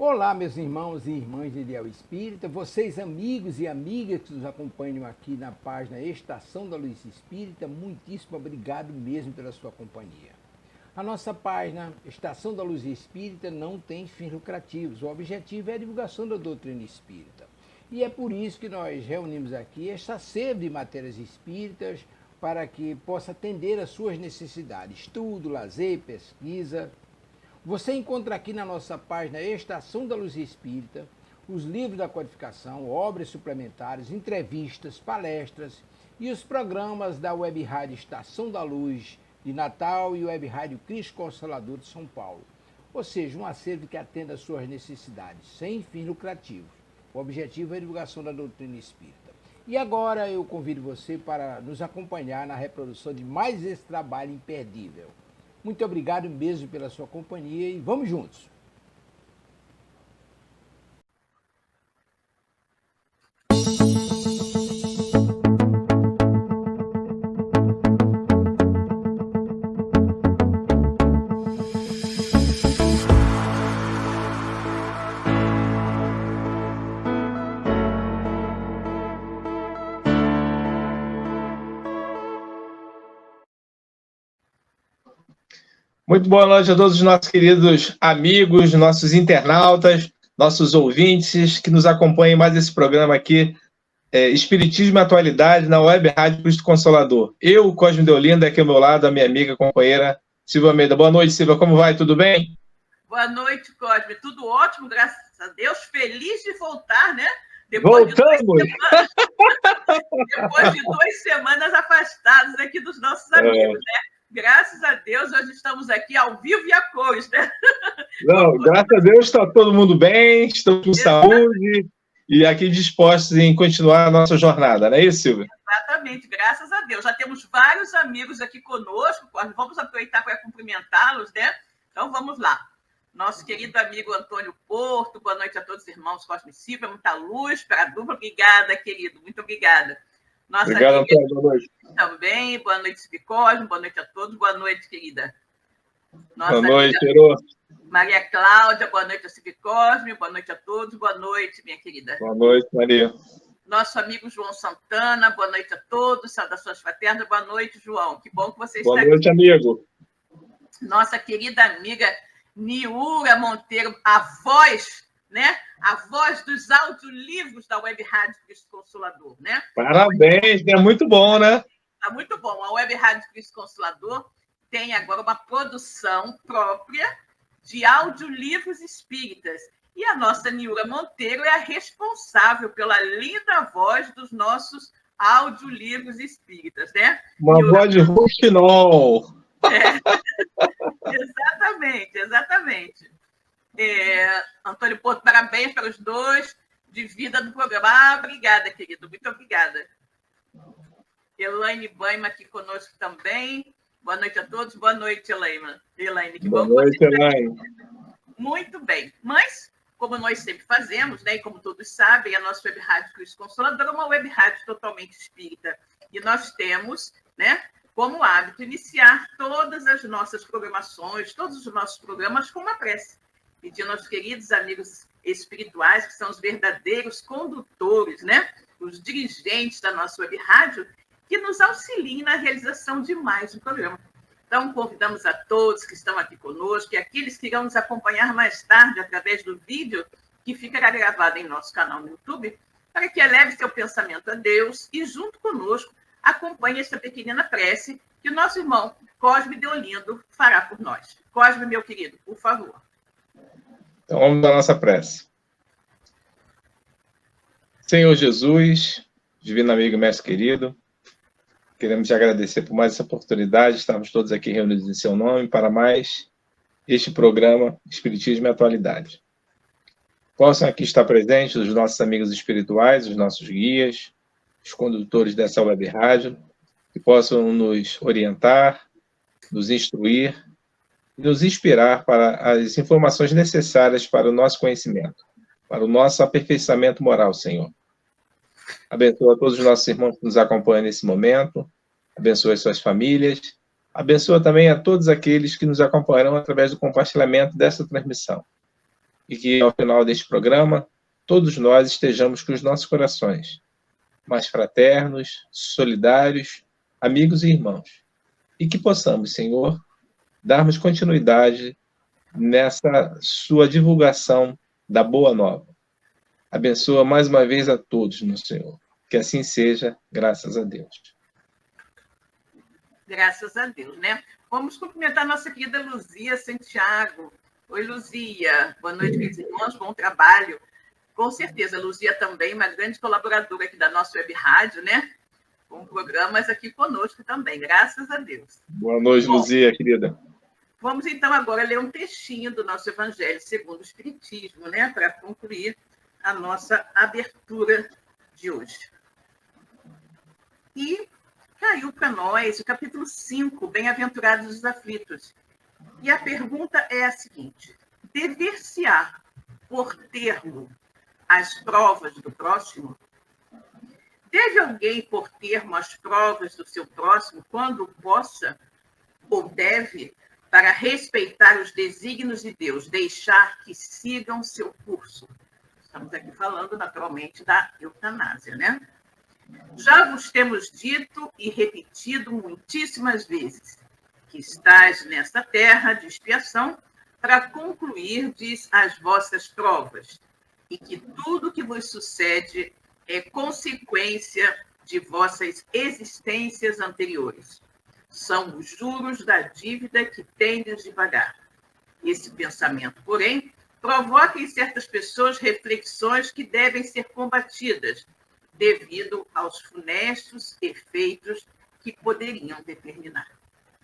Olá, meus irmãos e irmãs de Ideal Espírita, vocês amigos e amigas que nos acompanham aqui na página Estação da Luz Espírita, muitíssimo obrigado mesmo pela sua companhia. A nossa página Estação da Luz Espírita não tem fins lucrativos, o objetivo é a divulgação da doutrina espírita. E é por isso que nós reunimos aqui esta sede de matérias espíritas para que possa atender às suas necessidades, estudo, lazer, pesquisa. Você encontra aqui na nossa página Estação da Luz Espírita os livros da codificação, obras suplementares, entrevistas, palestras e os programas da Web Rádio Estação da Luz de Natal e Web Rádio Cristo Consolador de São Paulo. Ou seja, um acervo que atenda às suas necessidades, sem fins lucrativos. O objetivo é a divulgação da doutrina espírita. E agora eu convido você para nos acompanhar na reprodução de mais esse trabalho imperdível. Muito obrigado mesmo pela sua companhia e vamos juntos! Muito boa noite a todos os nossos queridos amigos, nossos internautas, nossos ouvintes que nos acompanham em mais esse programa aqui, Espiritismo e Atualidade, na Web Rádio Cristo Consolador. Eu, Cosme de Olinda, aqui ao meu lado, a minha amiga, companheira, Silvia Almeida. Boa noite, Silvia, como vai? Tudo bem? Boa noite, Cosme. Tudo ótimo, graças a Deus. Feliz de voltar, né? Voltamos! Depois de 2 semanas afastados aqui dos nossos amigos, né? Graças a Deus, hoje estamos aqui ao vivo e a cores, né? Não, graças a Deus está todo mundo bem, estamos com saúde e aqui dispostos em continuar a nossa jornada, não é isso, Silvia? Exatamente, graças a Deus. Já temos vários amigos aqui conosco, vamos aproveitar para cumprimentá-los, né? Então, vamos lá. Nosso querido amigo Antônio Porto, boa noite a todos os irmãos Cosme e Silvia, muita luz para a dupla. Obrigada, querido, muito obrigada. Nossa obrigado, Antônio, boa noite. Também, boa noite, Cosme, boa noite a todos, boa noite, querida. Nossa boa noite, Herói. Maria Cláudia, boa noite a Cosme, boa noite a todos, boa noite, minha querida. Boa noite, Maria. Nosso amigo João Santana, boa noite a todos, saudações fraternas, boa noite, João, que bom que você está aqui. Boa noite, amigo. Nossa querida amiga Niura Monteiro, a voz, né? A voz dos audiolivros da Web Rádio Cristo Consolador, né? Parabéns, é muito bom, né? Tá muito bom. A Web Rádio Cristo Consolador tem agora uma produção própria de audiolivros espíritas. E a nossa Niura Monteiro é a responsável pela linda voz dos nossos audiolivros espíritas, né? Uma Niura, voz de rouxinol. Exatamente, exatamente. Antônio Porto, parabéns pelos 2 de vida do programa. Obrigada, querido, muito obrigada. Elaine Baima aqui conosco também. Boa noite a todos. Boa noite, Elaine. Que boa noite, Elaine. Muito bem. Mas, como nós sempre fazemos, né, e como todos sabem, a nossa Web Rádio Cristo Consolador é uma web rádio totalmente espírita. E nós temos, né, como hábito, iniciar todas as nossas programações, todos os nossos programas com uma prece. Pedindo aos queridos amigos espirituais, que são os verdadeiros condutores, né, os dirigentes da nossa web rádio, que nos auxiliem na realização de mais um programa. Então, convidamos a todos que estão aqui conosco e aqueles que irão nos acompanhar mais tarde através do vídeo que ficará gravado em nosso canal no YouTube, para que eleve seu pensamento a Deus e, junto conosco, acompanhe esta pequenina prece que o nosso irmão Cosme de Olindo fará por nós. Cosme, meu querido, por favor. Então, vamos à nossa prece. Senhor Jesus, divino amigo e mestre querido, queremos te agradecer por mais essa oportunidade, estamos todos aqui reunidos em seu nome para mais este programa Espiritismo e Atualidade. Possam aqui estar presentes os nossos amigos espirituais, os nossos guias, os condutores dessa web rádio, que possam nos orientar, nos instruir e nos inspirar para as informações necessárias para o nosso conhecimento, para o nosso aperfeiçoamento moral, Senhor. Abençoa todos os nossos irmãos que nos acompanham nesse momento, abençoa as suas famílias, abençoa também a todos aqueles que nos acompanharão através do compartilhamento dessa transmissão. e que, ao final deste programa, todos nós estejamos com os nossos corações mais fraternos, solidários, amigos e irmãos. E que possamos, Senhor, darmos continuidade nessa sua divulgação da Boa Nova. Abençoa mais uma vez a todos, meu Senhor. Que assim seja, graças a Deus. Graças a Deus, né? Vamos cumprimentar nossa querida Luzia Santiago. Oi, Luzia. Boa noite, queridos irmãos. Bom trabalho. Com certeza, Luzia também, uma grande colaboradora aqui da nossa web rádio, né? Com programas aqui conosco também, graças a Deus. Boa noite, Luzia, querida. Vamos, então, agora ler um textinho do nosso Evangelho segundo o Espiritismo, né? Para concluir a nossa abertura de hoje. E caiu para nós o capítulo 5, Bem-aventurados os aflitos. E a pergunta é a seguinte: dever-se-á por termo as provas do próximo? Deve alguém pôr termo às provas do seu próximo quando possa ou deve, para respeitar os desígnios de Deus, deixar que sigam seu curso? Estamos aqui falando, naturalmente, da eutanásia, né? Já vos temos dito e repetido muitíssimas vezes que estáis nesta terra de expiação para concluirdes as vossas provas, e que tudo que vos sucede é consequência de vossas existências anteriores. São os juros da dívida que tendes de pagar. Esse pensamento, porém, provoca em certas pessoas reflexões que devem ser combatidas, devido aos funestos efeitos que poderiam determinar.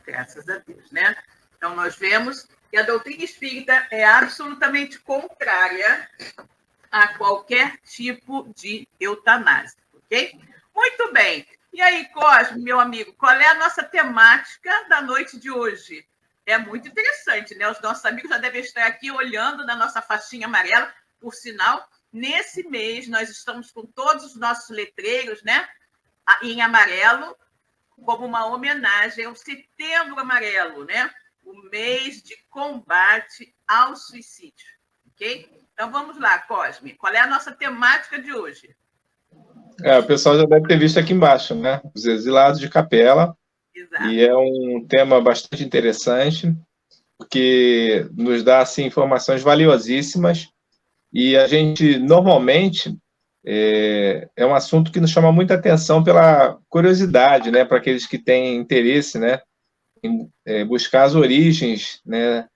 Graças a Deus, né? Então, nós vemos que a doutrina espírita é absolutamente contrária a qualquer tipo de eutanásia, ok? Muito bem. E aí, Cosme, meu amigo, qual é a nossa temática da noite de hoje? É muito interessante, né? Os nossos amigos já devem estar aqui olhando na nossa faixinha amarela. Por sinal, nesse mês nós estamos com todos os nossos letreiros, né, em amarelo, como uma homenagem ao Setembro Amarelo, né? O mês de combate ao suicídio, ok? Então, vamos lá, Cosme. Qual é a nossa temática de hoje? O pessoal já deve ter visto aqui embaixo, né? Os exilados de capela. Exato. E é um tema bastante interessante, porque nos dá assim, informações valiosíssimas. E a gente, normalmente, é um assunto que nos chama muita atenção pela curiosidade, né? Para aqueles que têm interesse, né? Em buscar as origens, né?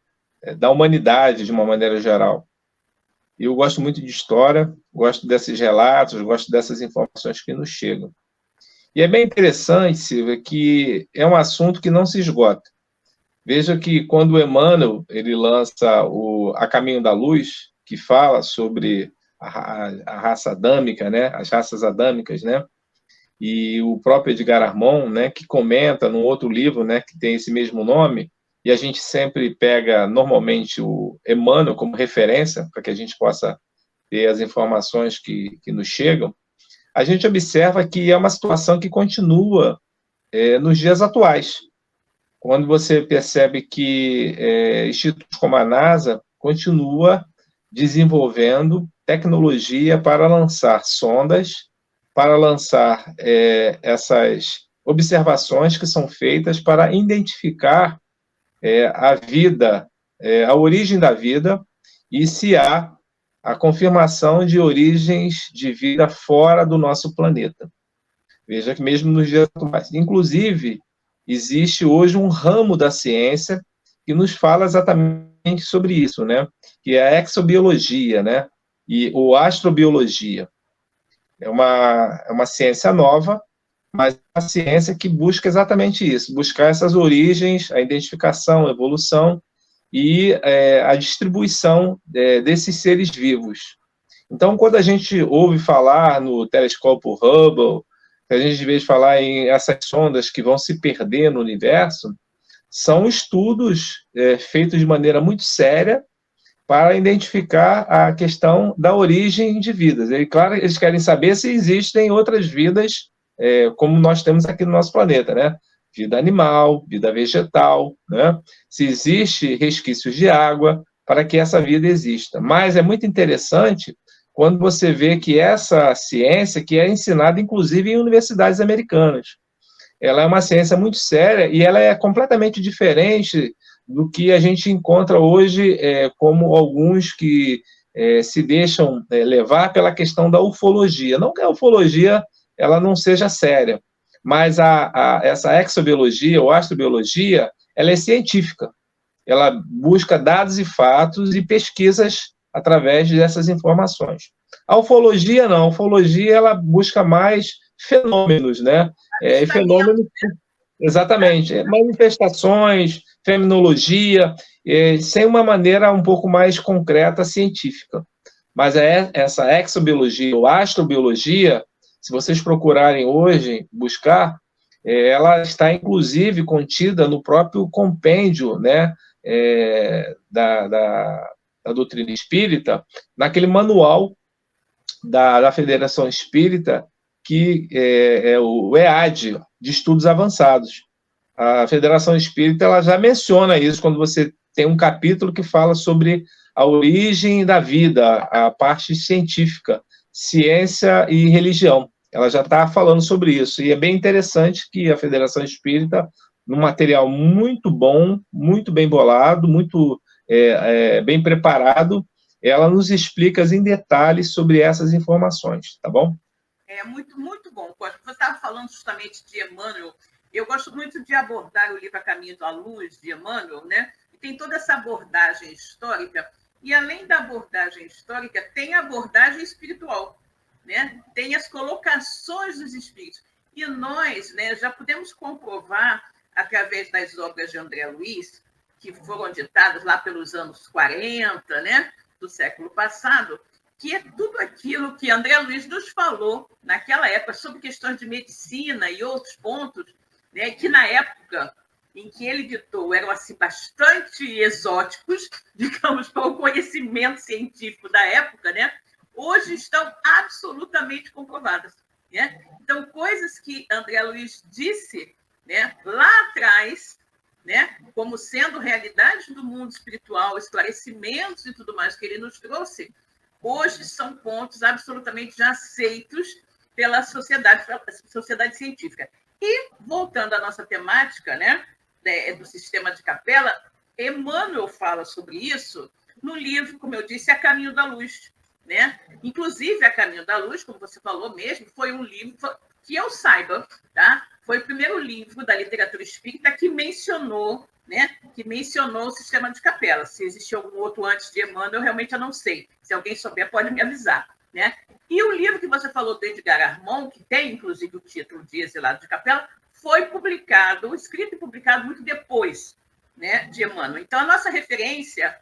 Da humanidade, de uma maneira geral. Eu gosto muito de história, gosto desses relatos, gosto dessas informações que nos chegam. E é bem interessante, Silvia, que é um assunto que não se esgota. Veja que quando o Emmanuel ele lança A Caminho da Luz, que fala sobre a raça adâmica, né, as raças adâmicas, né, e o próprio Edgar Armond, né, que comenta num outro livro, né, que tem esse mesmo nome, e a gente sempre pega, normalmente, o Emmanuel como referência, para que a gente possa ter as informações que nos chegam, a gente observa que é uma situação que continua nos dias atuais. Quando você percebe que institutos como a NASA continua desenvolvendo tecnologia para lançar sondas, para lançar essas observações que são feitas para identificar a vida, a origem da vida, e se há a confirmação de origens de vida fora do nosso planeta. Veja que mesmo nos dias atuais. Inclusive, existe hoje um ramo da ciência que nos fala exatamente sobre isso, né? Que é a exobiologia, né? Ou astrobiologia. É uma ciência nova, mas uma ciência que busca exatamente isso, buscar essas origens, a identificação, a evolução e a distribuição desses seres vivos. Então, quando a gente ouve falar no telescópio Hubble, a gente vê falar em essas sondas que vão se perder no universo, são estudos feitos de maneira muito séria para identificar a questão da origem de vidas. E, claro, eles querem saber se existem outras vidas como nós temos aqui no nosso planeta, né? Vida animal, vida vegetal, né? Se existe resquícios de água, para que essa vida exista. Mas é muito interessante quando você vê que essa ciência, que é ensinada inclusive em universidades americanas, ela é uma ciência muito séria e ela é completamente diferente do que a gente encontra hoje, como alguns que se deixam levar pela questão da ufologia. Não que a ufologia ela não seja séria, mas essa exobiologia ou astrobiologia, ela é científica. Ela busca dados e fatos e pesquisas através dessas informações. A ufologia não, a ufologia ela busca mais fenômenos, né? Fenômenos, exatamente, manifestações, fenomenologia, sem uma maneira um pouco mais concreta, científica. Mas essa exobiologia ou astrobiologia, se vocês procurarem hoje, buscar, ela está inclusive contida no próprio compêndio, né, da doutrina espírita, naquele manual da Federação Espírita, que é o EAD, de Estudos Avançados. A Federação Espírita ela já menciona isso quando você tem um capítulo que fala sobre a origem da vida, a parte científica, ciência e religião. Ela já está falando sobre isso. E é bem interessante que a Federação Espírita, num material muito bom, muito bem bolado, muito bem preparado, ela nos explica em detalhes sobre essas informações, tá bom? É muito, muito bom. Você estava falando justamente de Emmanuel. Eu gosto muito de abordar o livro A Caminho da Luz, de Emmanuel, né? E tem toda essa abordagem histórica. E, além da abordagem histórica, tem a abordagem espiritual, né? Tem as colocações dos espíritos. E nós, né, já podemos comprovar, através das obras de André Luiz, que foram ditadas lá pelos anos 40, né, do século passado, que é tudo aquilo que André Luiz nos falou naquela época sobre questões de medicina e outros pontos, né, que na época em que ele ditou eram assim, bastante exóticos, digamos, para o conhecimento científico da época, né, hoje estão absolutamente comprovadas. Né? Então, coisas que André Luiz disse, né, lá atrás, né, como sendo realidades do mundo espiritual, esclarecimentos e tudo mais que ele nos trouxe, hoje são pontos absolutamente já aceitos pela sociedade científica. E, voltando à nossa temática, né, do sistema de capela, Emmanuel fala sobre isso no livro, como eu disse, A Caminho da Luz. Né? Inclusive, A Caminho da Luz, como você falou mesmo, foi um livro que eu saiba, tá? Foi o primeiro livro da literatura espírita que mencionou, né? Que mencionou o sistema de capela. Se existe algum outro antes de Emmanuel, realmente eu não sei. Se alguém souber, pode me avisar. Né? E o livro que você falou do Edgar Armond, que tem, inclusive, o título de Exilado de Capela, foi publicado, escrito e publicado muito depois, né, de Emmanuel. Então, a nossa referência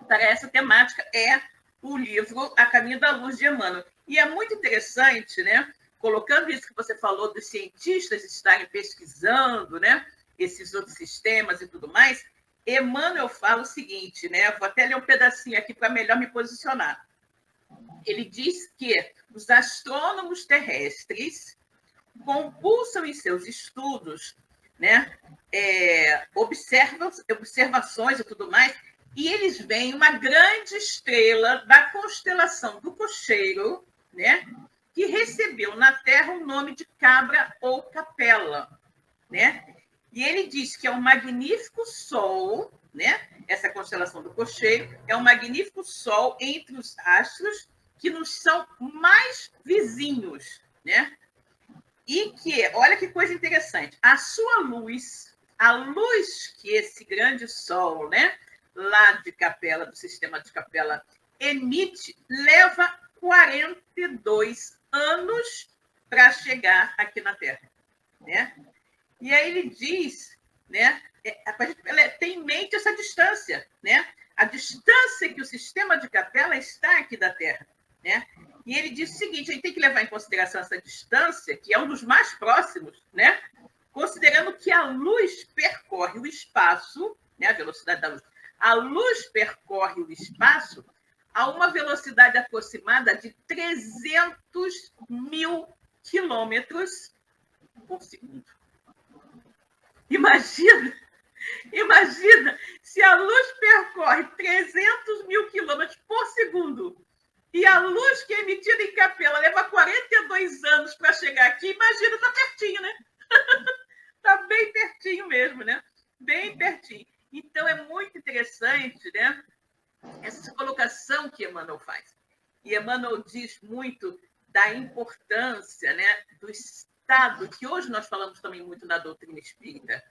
para essa temática é o livro A Caminho da Luz, de Emmanuel. E é muito interessante, né, colocando isso que você falou dos cientistas estarem pesquisando, né, esses outros sistemas e tudo mais, Emmanuel fala o seguinte, né, vou até ler um pedacinho aqui para melhor me posicionar. Ele diz que os astrônomos terrestres compulsam em seus estudos, né, observações e tudo mais, e eles veem uma grande estrela da constelação do Cocheiro, né, que recebeu na Terra o nome de Cabra ou Capela. Né? E ele diz que é um magnífico sol, né, essa constelação do Cocheiro, é um magnífico sol entre os astros que nos são mais vizinhos. Né? E que, olha que coisa interessante, a sua luz, a luz que esse grande sol, né, lá de Capela, do sistema de Capela, emite, leva 42 anos para chegar aqui na Terra. Né? E aí ele diz, né, tem em mente essa distância, né? A distância que o sistema de Capela está aqui da Terra. Né? E ele diz o seguinte, a gente tem que levar em consideração essa distância, que é um dos mais próximos, né? Considerando que a luz percorre o espaço, né, a velocidade da luz, a luz percorre o espaço a uma velocidade aproximada de 300 mil quilômetros por segundo. Imagina Se a luz percorre 300 mil quilômetros por segundo e a luz que é emitida em Capela leva 42 anos para chegar aqui, imagina, está pertinho, né? Está bem pertinho mesmo, né? Bem pertinho. Então, é muito interessante, né? Essa colocação que Emmanuel faz. E Emmanuel diz muito da importância, né, do estado, que hoje nós falamos também muito na doutrina espírita,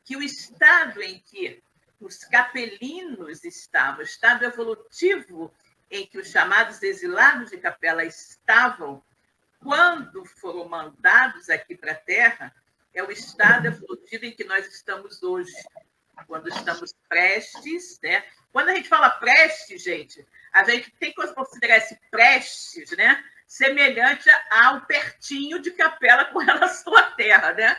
que o estado em que os capelinos estavam, o estado evolutivo em que os chamados exilados de Capela estavam, quando foram mandados aqui para a Terra, é o estado evolutivo em que nós estamos hoje, quando estamos prestes, né? Quando a gente fala prestes, gente, a gente tem que considerar esse prestes, né, semelhante ao pertinho de Capela com relação à Terra, né?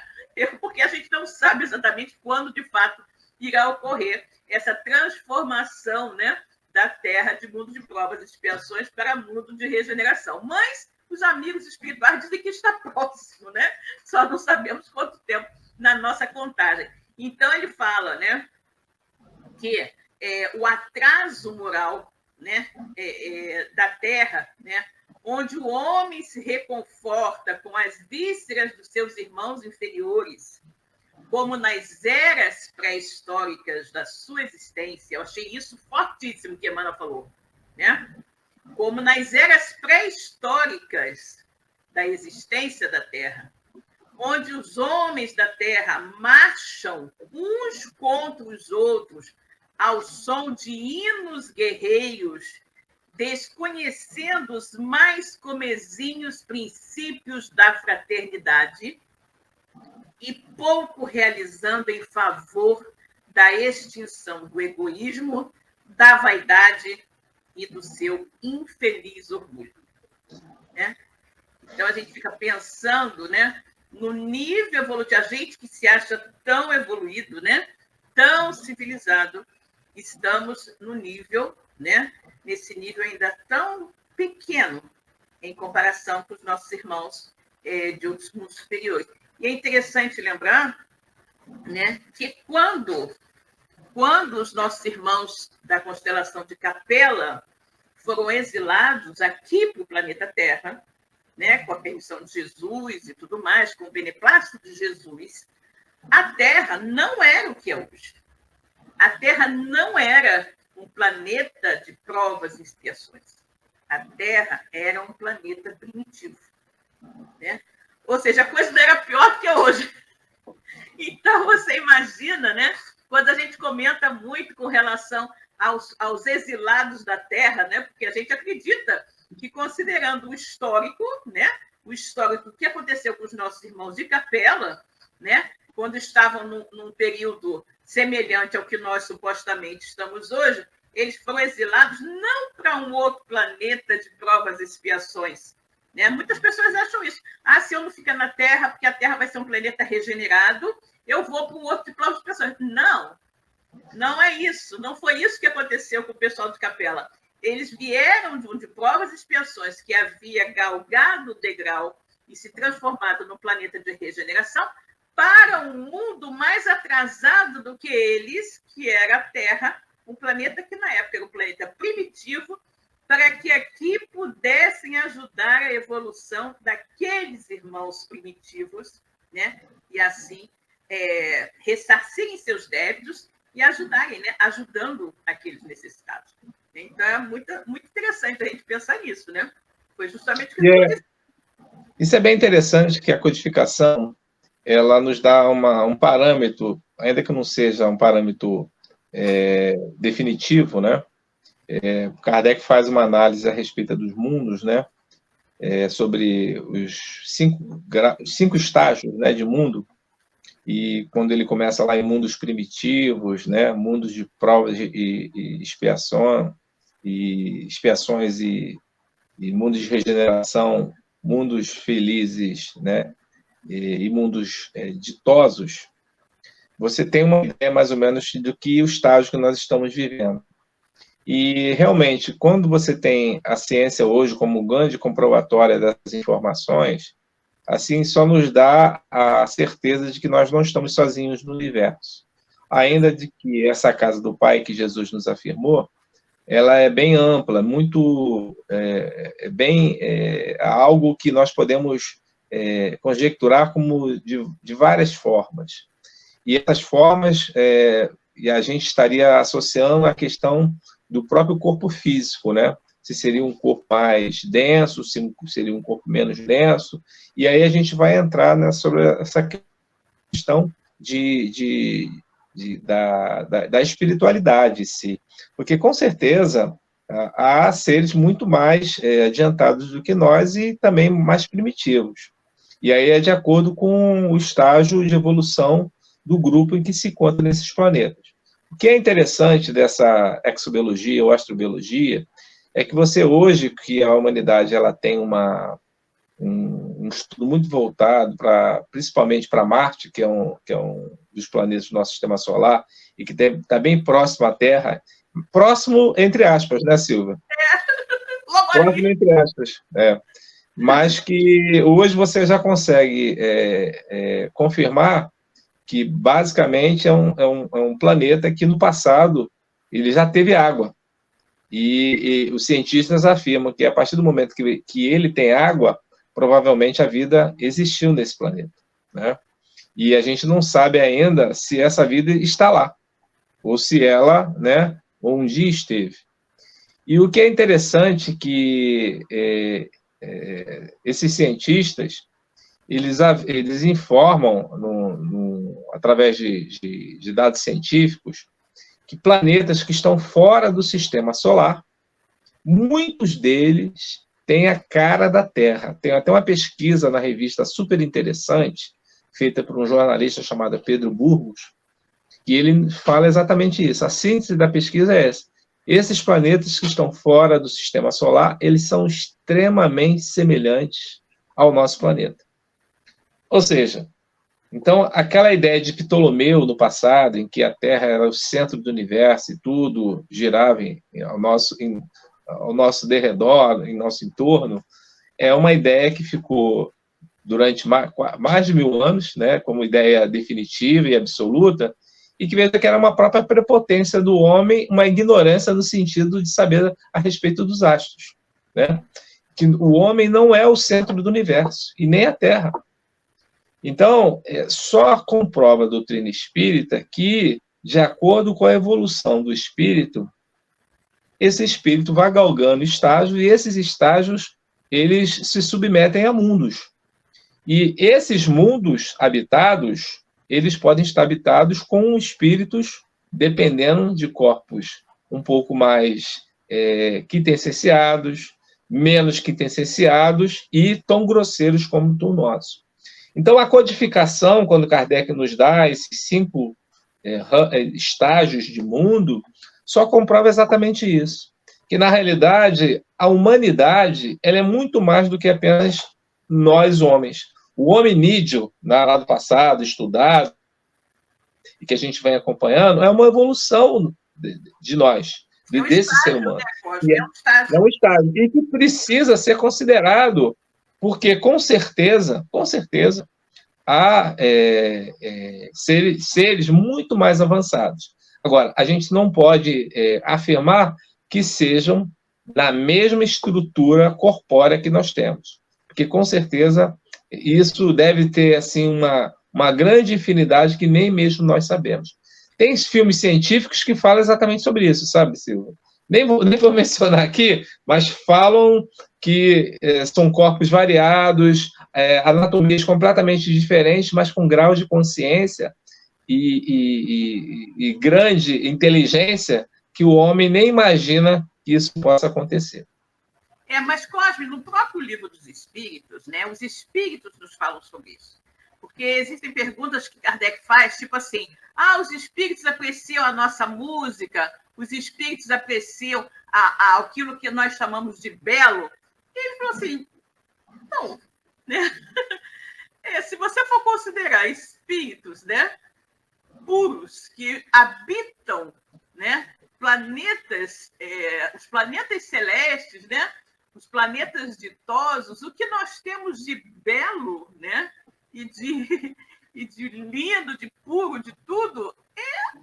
Porque a gente não sabe exatamente quando, de fato, irá ocorrer essa transformação, né, da Terra de mundo de provas e expiações para mundo de regeneração. Mas os amigos espirituais dizem que está próximo, né? Só não sabemos quanto tempo na nossa contagem. Então, ele fala, né, que o atraso moral, né, da Terra, né, onde o homem se reconforta com as vísceras dos seus irmãos inferiores, como nas eras pré-históricas da sua existência. Eu achei isso fortíssimo que Emmanuel falou, né? Como nas eras pré-históricas da existência da Terra, onde os homens da Terra marcham uns contra os outros ao som de hinos guerreiros, desconhecendo os mais comezinhos princípios da fraternidade e pouco realizando em favor da extinção do egoísmo, da vaidade e do seu infeliz orgulho. Né? Então, a gente fica pensando, né, no nível evolutivo, a gente que se acha tão evoluído, né, tão civilizado, estamos no nível, né, nesse nível ainda tão pequeno em comparação com os nossos irmãos de outros mundos superiores. E é interessante lembrar, né, que quando os nossos irmãos da constelação de Capela foram exilados aqui para o planeta Terra, né, com a permissão de Jesus e tudo mais, com o beneplácito de Jesus, a Terra não era o que é hoje. A Terra não era um planeta de provas e expiações. A Terra era um planeta primitivo, né? Ou seja, a coisa não era pior do que hoje. Então, você imagina, né, quando a gente comenta muito com relação aos exilados da Terra, né, porque a gente acredita que, considerando o histórico, né, o histórico que aconteceu com os nossos irmãos de Capela, né, quando estavam num período semelhante ao que nós supostamente estamos hoje, eles foram exilados não para um outro planeta de provas e expiações. Né? Muitas pessoas acham isso. Se eu não ficar na Terra, porque a Terra vai ser um planeta regenerado, eu vou para um outro de provas e expiações. Não, não é isso. Não foi isso que aconteceu com o pessoal de Capela. Eles vieram de provas e expiações que havia galgado o degrau e se transformado no planeta de regeneração para um mundo mais atrasado do que eles, que era a Terra, um planeta que na época era um planeta primitivo, para que aqui pudessem ajudar a evolução daqueles irmãos primitivos, né? E assim ressarcirem seus débitos e ajudarem, né? Ajudando aqueles necessitados. Então, é muito, muito interessante a gente pensar nisso, né? Foi justamente o que aconteceu. Isso é bem interessante, que a codificação ela nos dá um parâmetro, ainda que não seja um parâmetro definitivo, né? Kardec faz uma análise a respeito dos mundos, né? Sobre os 5 estágios, né, de mundo, e quando ele começa lá em mundos primitivos, né, mundos de provas e expiações e mundos de regeneração, mundos felizes, né, e mundos ditosos, você tem uma ideia mais ou menos do que o estágio que nós estamos vivendo. E, realmente, quando você tem a ciência hoje como grande comprobatória dessas informações, assim, só nos dá a certeza de que nós não estamos sozinhos no universo. ainda de que essa casa do Pai que Jesus nos afirmou, ela é bem ampla, muito algo que nós podemos conjecturar como de várias formas. E essas formas, e a gente estaria associando a questão do próprio corpo físico, né? Se seria um corpo mais denso, se seria um corpo menos denso, e aí a gente vai entrar sobre essa questão da espiritualidade em si. Porque, com certeza, há seres muito mais adiantados do que nós e também mais primitivos. E aí é de acordo com o estágio de evolução do grupo em que se encontra nesses planetas. O que é interessante dessa exobiologia ou astrobiologia é que você hoje, que a humanidade ela tem um estudo muito voltado principalmente para Marte, que é um dos planetas do nosso sistema solar, e que está bem próximo à Terra, próximo entre aspas, né, Silvia? Próximo entre aspas, mas que hoje você já consegue confirmar que basicamente é um planeta que no passado ele já teve água. E os cientistas afirmam que a partir do momento que ele tem água, provavelmente a vida existiu nesse planeta, né? E a gente não sabe ainda se essa vida está lá, ou se ela, né, um dia esteve. E o que é interessante que esses cientistas, eles informam, através de dados científicos, que planetas que estão fora do sistema solar, muitos deles têm a cara da Terra. Tem até uma pesquisa na revista super interessante, feita por um jornalista chamado Pedro Burgos, que ele fala exatamente isso. A síntese da pesquisa é essa. Esses planetas que estão fora do sistema solar, eles são extremamente semelhantes ao nosso planeta. Ou seja, então, aquela ideia de Ptolomeu no passado, em que a Terra era o centro do universo e tudo girava ao nosso derredor, em nosso entorno, é uma ideia que ficou durante mais de 1000 anos, né, como ideia definitiva e absoluta, e que veio que era uma própria prepotência do homem, uma ignorância no sentido de saber a respeito dos astros, né? Que o homem não é o centro do universo, e nem a Terra. Então, só comprova a doutrina espírita que, de acordo com a evolução do espírito, esse espírito vai galgando estágios, e esses estágios, eles se submetem a mundos. E esses mundos habitados, eles podem estar habitados com espíritos, dependendo de corpos um pouco mais quintessenciados, menos quintessenciados e tão grosseiros como o nosso. Então, a codificação, quando Kardec nos dá esses 5 estágios de mundo, só comprova exatamente isso. Que, na realidade, a humanidade ela é muito mais do que apenas nós, homens. O hominídeo, lá do passado, estudado, e que a gente vem acompanhando, é uma evolução de nós, desse ser humano. É um estágio. E que precisa ser considerado, porque, com certeza, há seres muito mais avançados. Agora, a gente não pode afirmar que sejam da mesma estrutura corpórea que nós temos, porque, com certeza, isso deve ter assim, uma grande infinidade que nem mesmo nós sabemos. Tem filmes científicos que falam exatamente sobre isso, sabe, Silvia? Nem vou mencionar aqui, mas falam que são corpos variados, anatomias completamente diferentes, mas com graus de consciência e grande inteligência que o homem nem imagina que isso possa acontecer. Mas, Cosme, no próprio livro dos Espíritos, né, os Espíritos nos falam sobre isso. Porque existem perguntas que Kardec faz, tipo assim, os Espíritos apreciam a nossa música, os Espíritos apreciam aquilo que nós chamamos de belo. E ele falou assim, não, né? Se você for considerar Espíritos, né, puros, que habitam, né, planetas, os planetas celestes, né, os planetas ditosos, o que nós temos de belo, né, e de lindo, de puro, de tudo, é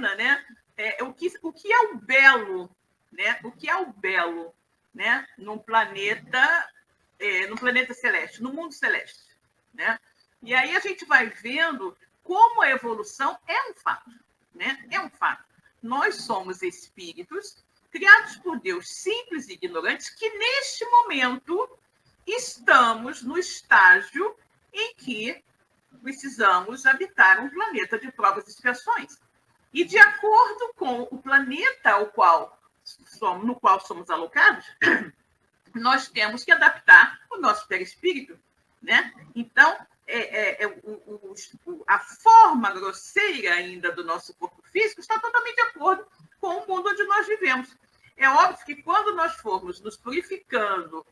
imagina, né, o que é o belo, né? O que é o belo, né? Num planeta celeste, no mundo celeste, né? E aí a gente vai vendo como a evolução é um fato, né? É um fato. Nós somos espíritos criados por Deus, simples e ignorantes, que neste momento estamos no estágio em que precisamos habitar um planeta de provas e expiações. E de acordo com o planeta no qual somos alocados, nós temos que adaptar o nosso perispírito, né? Então, a forma grosseira ainda do nosso corpo físico está totalmente de acordo com o mundo onde nós vivemos. É óbvio que quando nós formos nos purificando,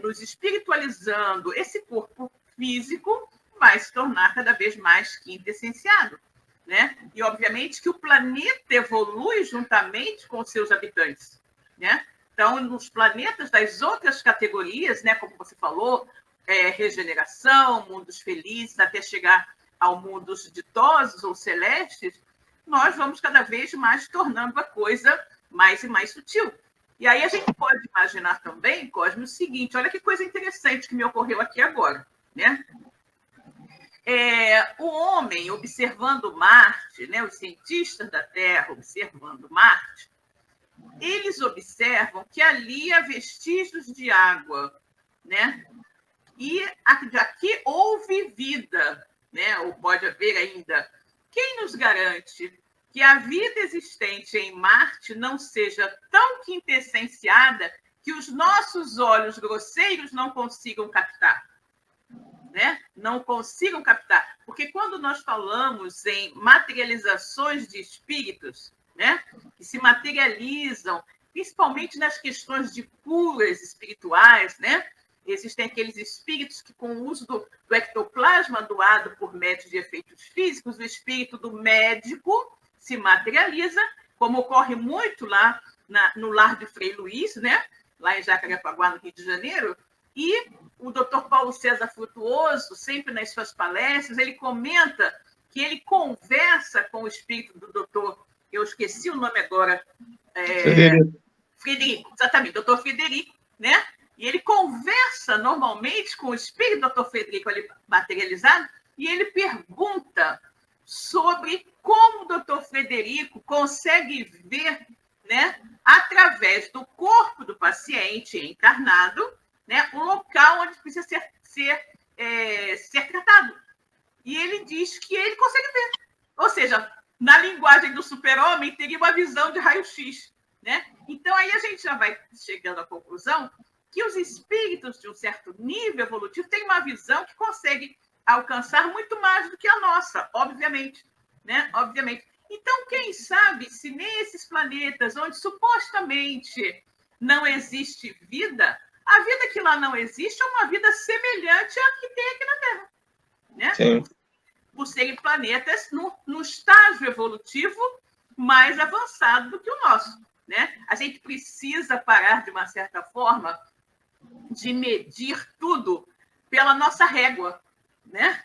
nos espiritualizando, esse corpo físico vai se tornar cada vez mais quintessenciado, né? E, obviamente, que o planeta evolui juntamente com os seus habitantes, né? Então, nos planetas das outras categorias, né, como você falou, regeneração, mundos felizes, até chegar ao mundos ditosos ou celestes, nós vamos cada vez mais tornando a coisa mais e mais sutil. E aí a gente pode imaginar também, Cosme, o seguinte, olha que coisa interessante que me ocorreu aqui agora, né? O homem observando Marte, né, os cientistas da Terra observando Marte, eles observam que ali há vestígios de água, né? E aqui houve vida, né? Ou pode haver ainda. Quem nos garante que a vida existente em Marte não seja tão quintessenciada que os nossos olhos grosseiros não consigam captar? Né? Não consigam captar. Porque quando nós falamos em materializações de espíritos, né, que se materializam, principalmente nas questões de curas espirituais, né? Existem aqueles espíritos que, com o uso do ectoplasma doado por médios de efeitos físicos, o espírito do médico se materializa, como ocorre muito lá no lar de Frei Luís, né? Lá em Jacarepaguá, no Rio de Janeiro, e o Dr. Paulo César Frutuoso, sempre nas suas palestras, ele comenta que ele conversa com o espírito do doutor, eu esqueci o nome agora, Frederico, exatamente, doutor Frederico, né? E ele conversa normalmente com o espírito do doutor Frederico ali materializado, e ele pergunta sobre como o doutor Frederico consegue ver, né, através do corpo do paciente encarnado, né, o local onde precisa ser tratado. E ele diz que ele consegue ver. Ou seja, na linguagem do super-homem, teria uma visão de raio-x, né? Então, aí a gente já vai chegando à conclusão que os espíritos de um certo nível evolutivo têm uma visão que consegue alcançar muito mais do que a nossa, obviamente, né? Obviamente. Então, quem sabe se nesses planetas onde supostamente não existe vida, a vida que lá não existe é uma vida semelhante à que tem aqui na Terra, né? Sim. Por serem planetas no estágio evolutivo mais avançado do que o nosso, né? A gente precisa parar, de uma certa forma, de medir tudo pela nossa régua, né?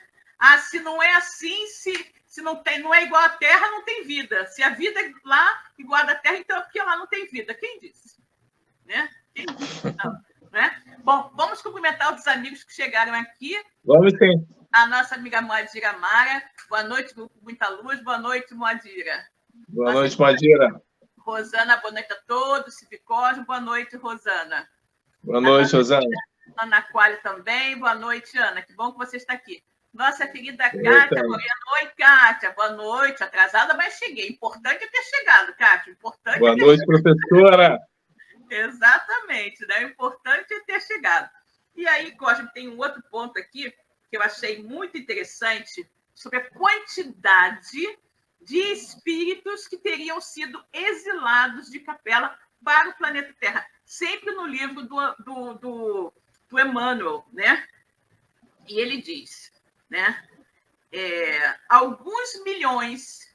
Se não é assim, se não é igual à Terra, não tem vida. Se a vida é lá igual à da Terra, então é porque lá não tem vida. Quem disse? Né? Quem disse? Não, né? Bom, vamos cumprimentar os amigos que chegaram aqui. Vamos sim. A nossa amiga Moadira Mara. Boa noite, muita luz. Boa noite, Moadira. Boa noite, Moadira. Rosana, boa noite a todos. Silvio Cosmo, boa noite, Rosana. Boa noite, Rosana. Ana Quali também. Boa noite, Ana. Que bom que você está aqui. Nossa querida Kátia. Boa noite, Kátia. Boa noite. Atrasada, mas cheguei. Importante é ter chegado, Kátia. Importante boa noite, professora. Exatamente, né? O importante é ter chegado. E aí, Cosme, tem um outro ponto aqui que eu achei muito interessante sobre a quantidade de espíritos que teriam sido exilados de Capela para o planeta Terra. Sempre no livro do Emmanuel, né? E ele diz, né? Alguns milhões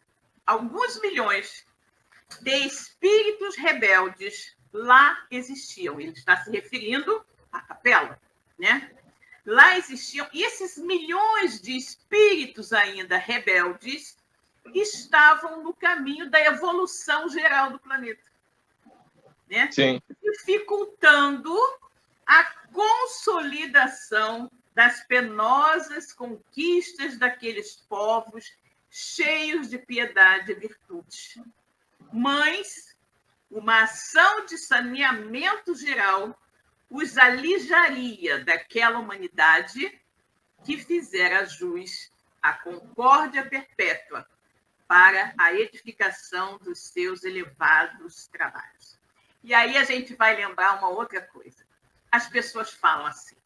de espíritos rebeldes lá existiam. Ele está se referindo à Capela, né? Lá existiam, e esses milhões de espíritos ainda rebeldes, estavam no caminho da evolução geral do planeta, né? Sim. Dificultando a consolidação das penosas conquistas daqueles povos cheios de piedade e virtude. Mas uma ação de saneamento geral os alijaria daquela humanidade que fizera jus à concórdia perpétua para a edificação dos seus elevados trabalhos. E aí a gente vai lembrar uma outra coisa. As pessoas falam assim: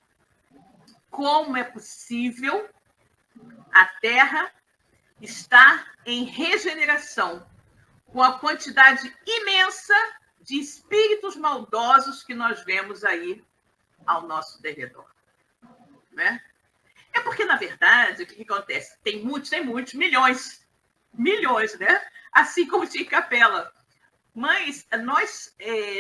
como é possível a Terra estar em regeneração com a quantidade imensa de espíritos maldosos que nós vemos aí ao nosso derredor, né? É porque, na verdade, o que acontece? Tem muitos, milhões, né? Assim como tinha em Capela. Mas nós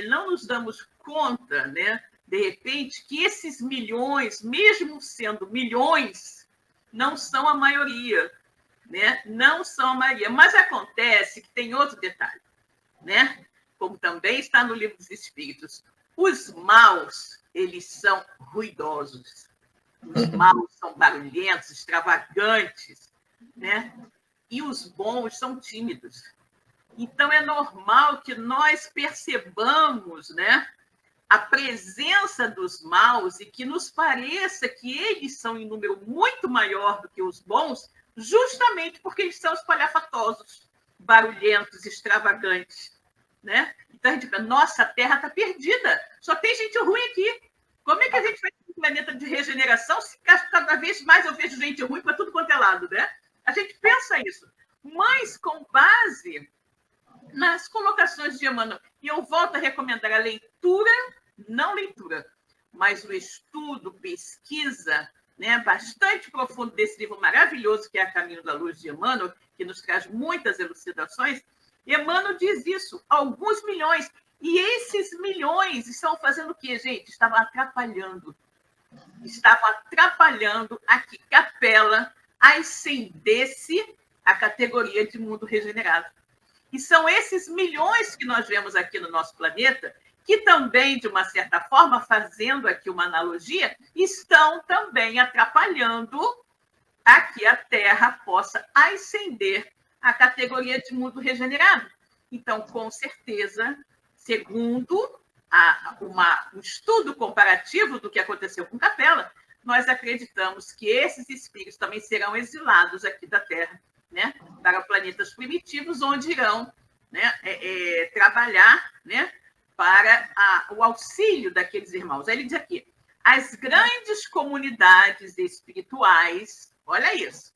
não nos damos conta, né, de repente, que esses milhões, mesmo sendo milhões, não são a maioria, né? Não são a maioria. Mas acontece que tem outro detalhe, né? Como também está no Livro dos Espíritos. Os maus, eles são ruidosos. Os maus são barulhentos, extravagantes, né? E os bons são tímidos. Então, é normal que nós percebamos, né, a presença dos maus e que nos pareça que eles são em número muito maior do que os bons, justamente porque eles são espalhafatosos, barulhentos, extravagantes, né? Então, a gente pensa, nossa, a Terra está perdida, só tem gente ruim aqui. Como é que a gente vai ter um planeta de regeneração se cada vez mais eu vejo gente ruim para tudo quanto é lado, né? A gente pensa isso, mas com base nas colocações de Emmanuel. E eu volto a recomendar a leitura, não leitura, mas o estudo, pesquisa, né, bastante profundo desse livro maravilhoso que é A Caminho da Luz de Emmanuel, que nos traz muitas elucidações. Emmanuel diz isso, alguns milhões. E esses milhões estão fazendo o quê, gente? Estavam atrapalhando a que Capela ascendesse à categoria de mundo regenerado. E são esses milhões que nós vemos aqui no nosso planeta, que também, de uma certa forma, fazendo aqui uma analogia, estão também atrapalhando a que a Terra possa ascender à categoria de mundo regenerado. Então, com certeza, segundo um estudo comparativo do que aconteceu com Capela, nós acreditamos que esses espíritos também serão exilados aqui da Terra, né, para planetas primitivos, onde irão, né, trabalhar, né, para o auxílio daqueles irmãos. Aí ele diz aqui, as grandes comunidades espirituais, olha isso,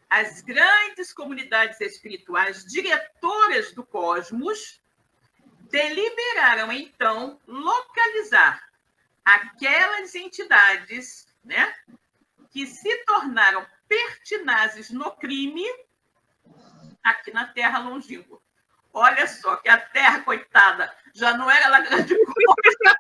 as grandes comunidades espirituais diretoras do cosmos deliberaram, então, localizar aquelas entidades, né, que se tornaram pertinazes no crime aqui na Terra longínqua. Olha só, que a Terra, coitada, já não era lá grande coisa.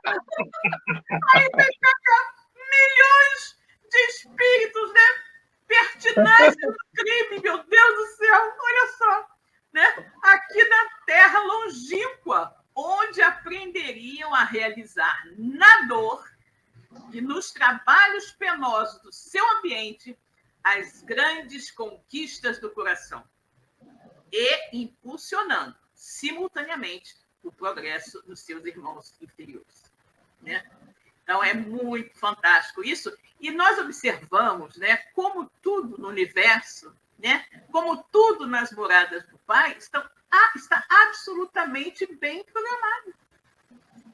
Aí vem cá, milhões de espíritos, né? Pertinazes no crime, meu Deus do céu, olha só. Né? Aqui na Terra longínqua, onde aprenderiam a realizar na dor e nos trabalhos penosos do seu ambiente as grandes conquistas do coração e impulsionando simultaneamente o progresso dos seus irmãos inferiores, né? Então, é muito fantástico isso. E nós observamos, né, como tudo no universo, né, como tudo nas moradas do Pai, está absolutamente bem programado.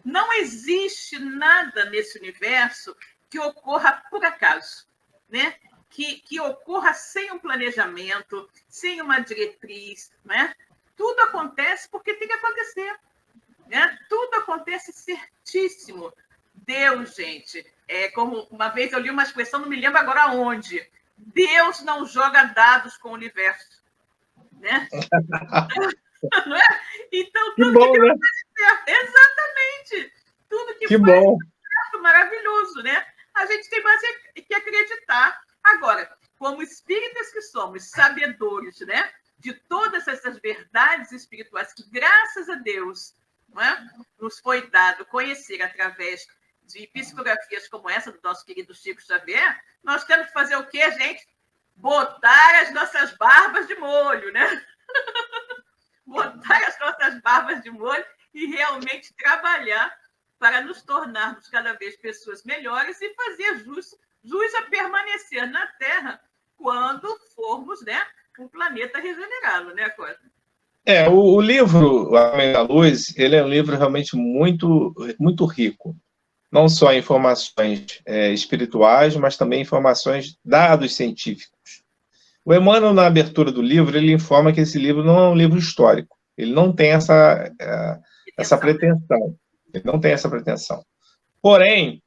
Não existe nada nesse universo que ocorra por acaso, né? Que ocorra sem um planejamento, sem uma diretriz, né? Tudo acontece porque tem que acontecer, né? Tudo acontece certíssimo. Deus, gente, como uma vez eu li uma expressão, não me lembro agora onde, Deus não joga dados com o universo, né? Não é? Então, tudo que bom, que né? certo. Exatamente. Tudo que faz bom. Certo, maravilhoso, né? A gente tem mais que acreditar. Agora, como espíritas que somos, sabedores, né, de todas essas verdades espirituais que, graças a Deus, não é, nos foi dado conhecer através de psicografias como essa do nosso querido Chico Xavier, nós temos que fazer o quê, gente? Botar as nossas barbas de molho, né? Botar as nossas barbas de molho e realmente trabalhar para nos tornarmos cada vez pessoas melhores e fazer jus a permanecer na Terra quando formos, né, um planeta regenerado, né, Costa? O livro A Caminho da Luz, ele é um livro realmente muito, muito rico. Não só informações espirituais, mas também informações, dados científicos. O Emmanuel, na abertura do livro, ele informa que esse livro não é um livro histórico. Ele não tem essa pretensão. Ele não tem essa pretensão. Porém,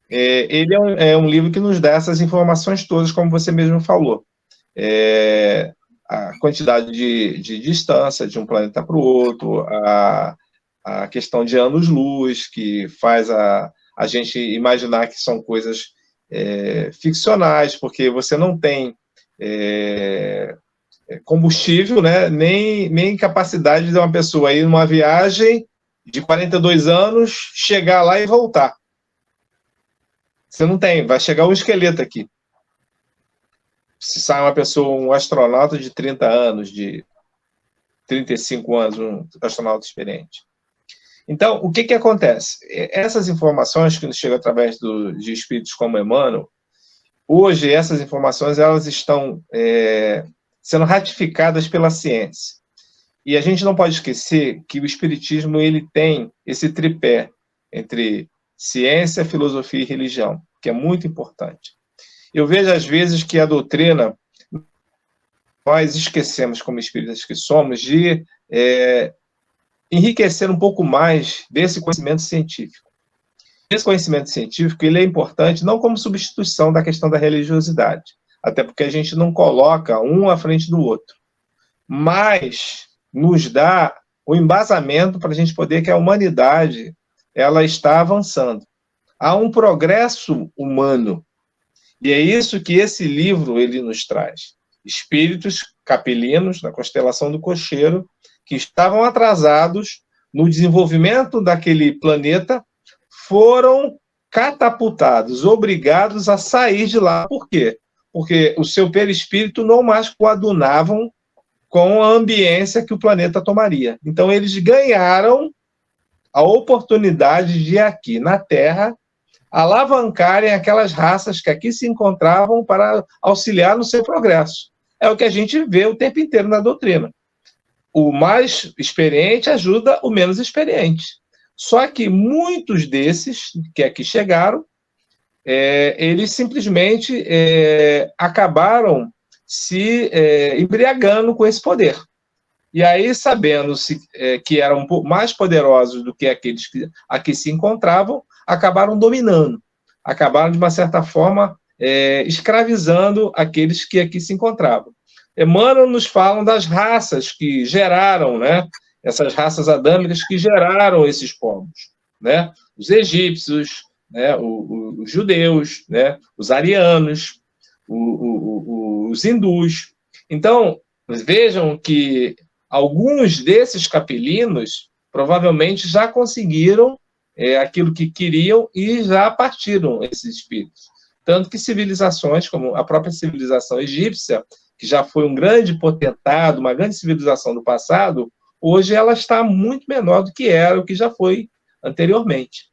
ele é um livro que nos dá essas informações todas, como você mesmo falou. A quantidade de distância de um planeta para o outro, a questão de anos-luz, que faz a gente imaginar que são coisas ficcionais, porque você não tem combustível, né, nem capacidade de uma pessoa ir numa viagem de 42 anos, chegar lá e voltar. Você não tem, vai chegar um esqueleto aqui. Se sai uma pessoa, um astronauta de 30 anos, de 35 anos, um astronauta experiente. Então, o que acontece? Essas informações que nos chegam através de espíritos como Emmanuel, hoje essas informações elas estão sendo ratificadas pela ciência. E a gente não pode esquecer que o espiritismo ele tem esse tripé entre ciência, filosofia e religião, que é muito importante. Eu vejo, às vezes, que a doutrina, nós esquecemos, como espíritas que somos, de enriquecer um pouco mais desse conhecimento científico. Esse conhecimento científico ele é importante não como substituição da questão da religiosidade, até porque a gente não coloca um à frente do outro, mas nos dá o embasamento para a gente poder que a humanidade ela está avançando. Há um progresso humano, e é isso que esse livro ele nos traz. Espíritos capelinos da constelação do Cocheiro, que estavam atrasados no desenvolvimento daquele planeta, foram catapultados, obrigados a sair de lá. Por quê? Porque o seu perispírito não mais coadunavam com a ambiência que o planeta tomaria. Então, eles ganharam a oportunidade de aqui, na Terra, alavancarem aquelas raças que aqui se encontravam para auxiliar no seu progresso. É o que a gente vê o tempo inteiro na doutrina. O mais experiente ajuda o menos experiente. Só que muitos desses que aqui chegaram, eles simplesmente acabaram se embriagando com esse poder. E aí, sabendo que eram um pouco mais poderosos do que aqueles que aqui se encontravam, acabaram dominando, acabaram, de uma certa forma, escravizando aqueles que aqui se encontravam. Emmanuel nos fala das raças que geraram, né, essas raças adâmicas que geraram esses povos, né, os egípcios, né, os judeus, né, os arianos, os hindus. Então, vejam que alguns desses capelinos provavelmente já conseguiram aquilo que queriam e já partiram esses espíritos. Tanto que civilizações, como a própria civilização egípcia, que já foi um grande potentado, uma grande civilização do passado, hoje ela está muito menor do que era, o que já foi anteriormente.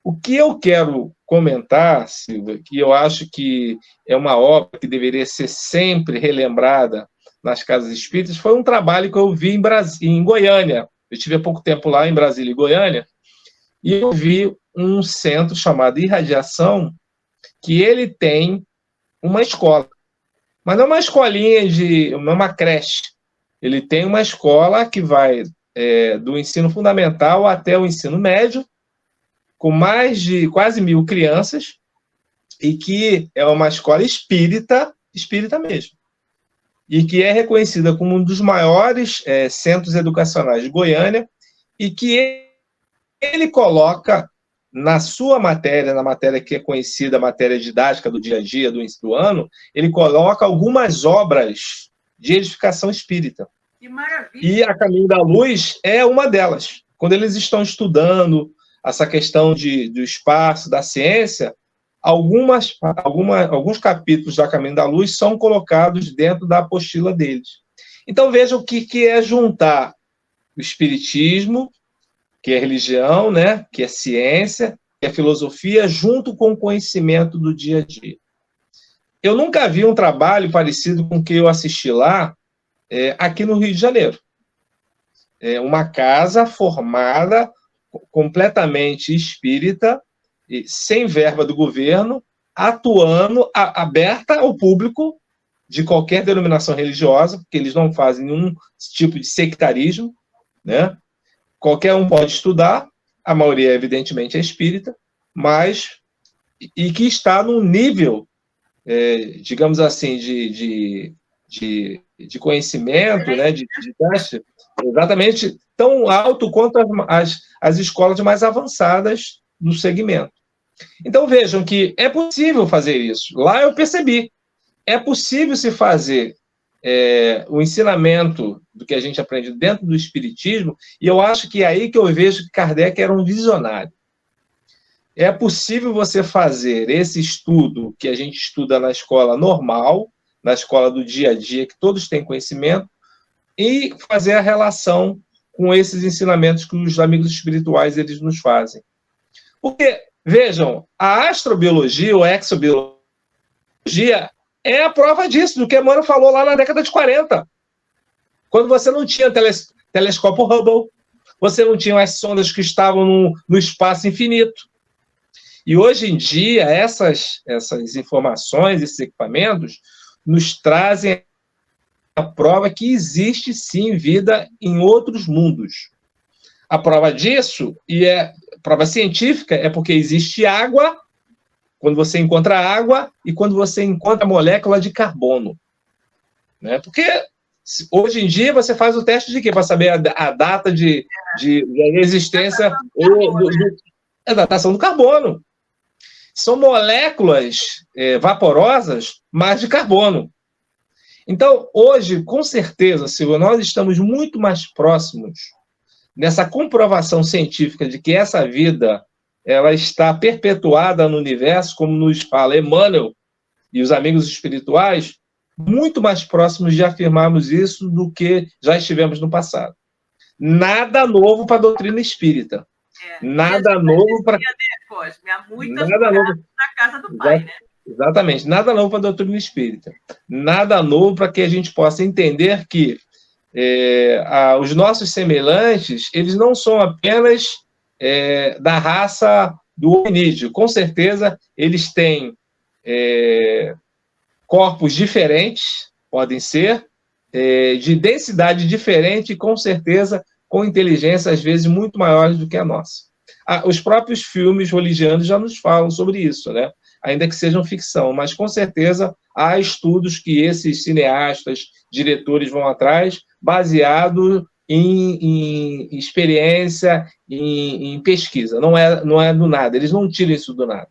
O que eu quero comentar, Silvia, que eu acho que é uma obra que deveria ser sempre relembrada nas casas espíritas, foi um trabalho que eu vi em Goiânia. Eu estive há pouco tempo lá em Brasília e Goiânia, e eu vi um centro chamado Irradiação, que ele tem uma escola. Mas não é uma escolinha não é uma creche. Ele tem uma escola que vai do ensino fundamental até o ensino médio, com mais de quase 1.000 crianças, e que é uma escola espírita mesmo, e que é reconhecida como um dos maiores centros educacionais de Goiânia, e que ele coloca na sua matéria, na matéria que é conhecida, a matéria didática do dia a dia, do ano, ele coloca algumas obras de edificação espírita. Que maravilha! E a Caminho da Luz é uma delas. Quando eles estão estudando essa questão do espaço, da ciência, alguns capítulos da Caminho da Luz são colocados dentro da apostila deles. Então, vejam o que é juntar o espiritismo, que é religião, né, que é ciência, que é filosofia, junto com o conhecimento do dia a dia. Eu nunca vi um trabalho parecido com o que eu assisti lá, aqui no Rio de Janeiro. É uma casa formada, completamente espírita, sem verba do governo, atuando, aberta ao público de qualquer denominação religiosa, porque eles não fazem nenhum tipo de sectarismo, né? Qualquer um pode estudar, a maioria, evidentemente, é espírita, mas e que está num nível, digamos assim, de conhecimento, né, de teste, exatamente tão alto quanto as escolas mais avançadas no segmento. Então, vejam que é possível fazer isso. Lá eu percebi. É possível se fazer o ensinamento do que a gente aprende dentro do Espiritismo, e eu acho que é aí que eu vejo que Kardec era um visionário. É possível você fazer esse estudo que a gente estuda na escola normal, na escola do dia a dia, que todos têm conhecimento, e fazer a relação com esses ensinamentos que os amigos espirituais eles nos fazem. Porque, vejam, a astrobiologia ou exobiologia é a prova disso, do que Emmanuel falou lá na década de 40. Quando você não tinha telescópio Hubble, você não tinha as sondas que estavam no espaço infinito. E hoje em dia, essas informações, esses equipamentos, nos trazem a prova que existe, sim, vida em outros mundos. A prova disso, e é prova científica, é porque existe água, quando você encontra água, e quando você encontra a molécula de carbono. Né? Porque hoje em dia você faz o teste de quê? Para saber a data de existência a datação do carbono. São moléculas vaporosas, mas de carbono. Então, hoje, com certeza, Silvia, nós estamos muito mais próximos nessa comprovação científica de que essa vida ela está perpetuada no universo, como nos fala Emmanuel e os amigos espirituais, muito mais próximos de afirmarmos isso do que já estivemos no passado. Nada novo para a doutrina espírita. Nada novo para... Nada novo na casa do pai, né? Exatamente. Nada novo para a doutrina espírita. Nada novo para que a gente possa entender que os nossos semelhantes, eles não são apenas da raça do hominídeo. Com certeza, eles têm corpos diferentes, podem ser, de densidade diferente e, com certeza, com inteligência, às vezes, muito maiores do que a nossa. Os próprios filmes religianos já nos falam sobre isso, né? Ainda que sejam ficção, mas, com certeza, há estudos que esses cineastas, diretores vão atrás, baseado em experiência, em pesquisa. Não é do nada, eles não tiram isso do nada.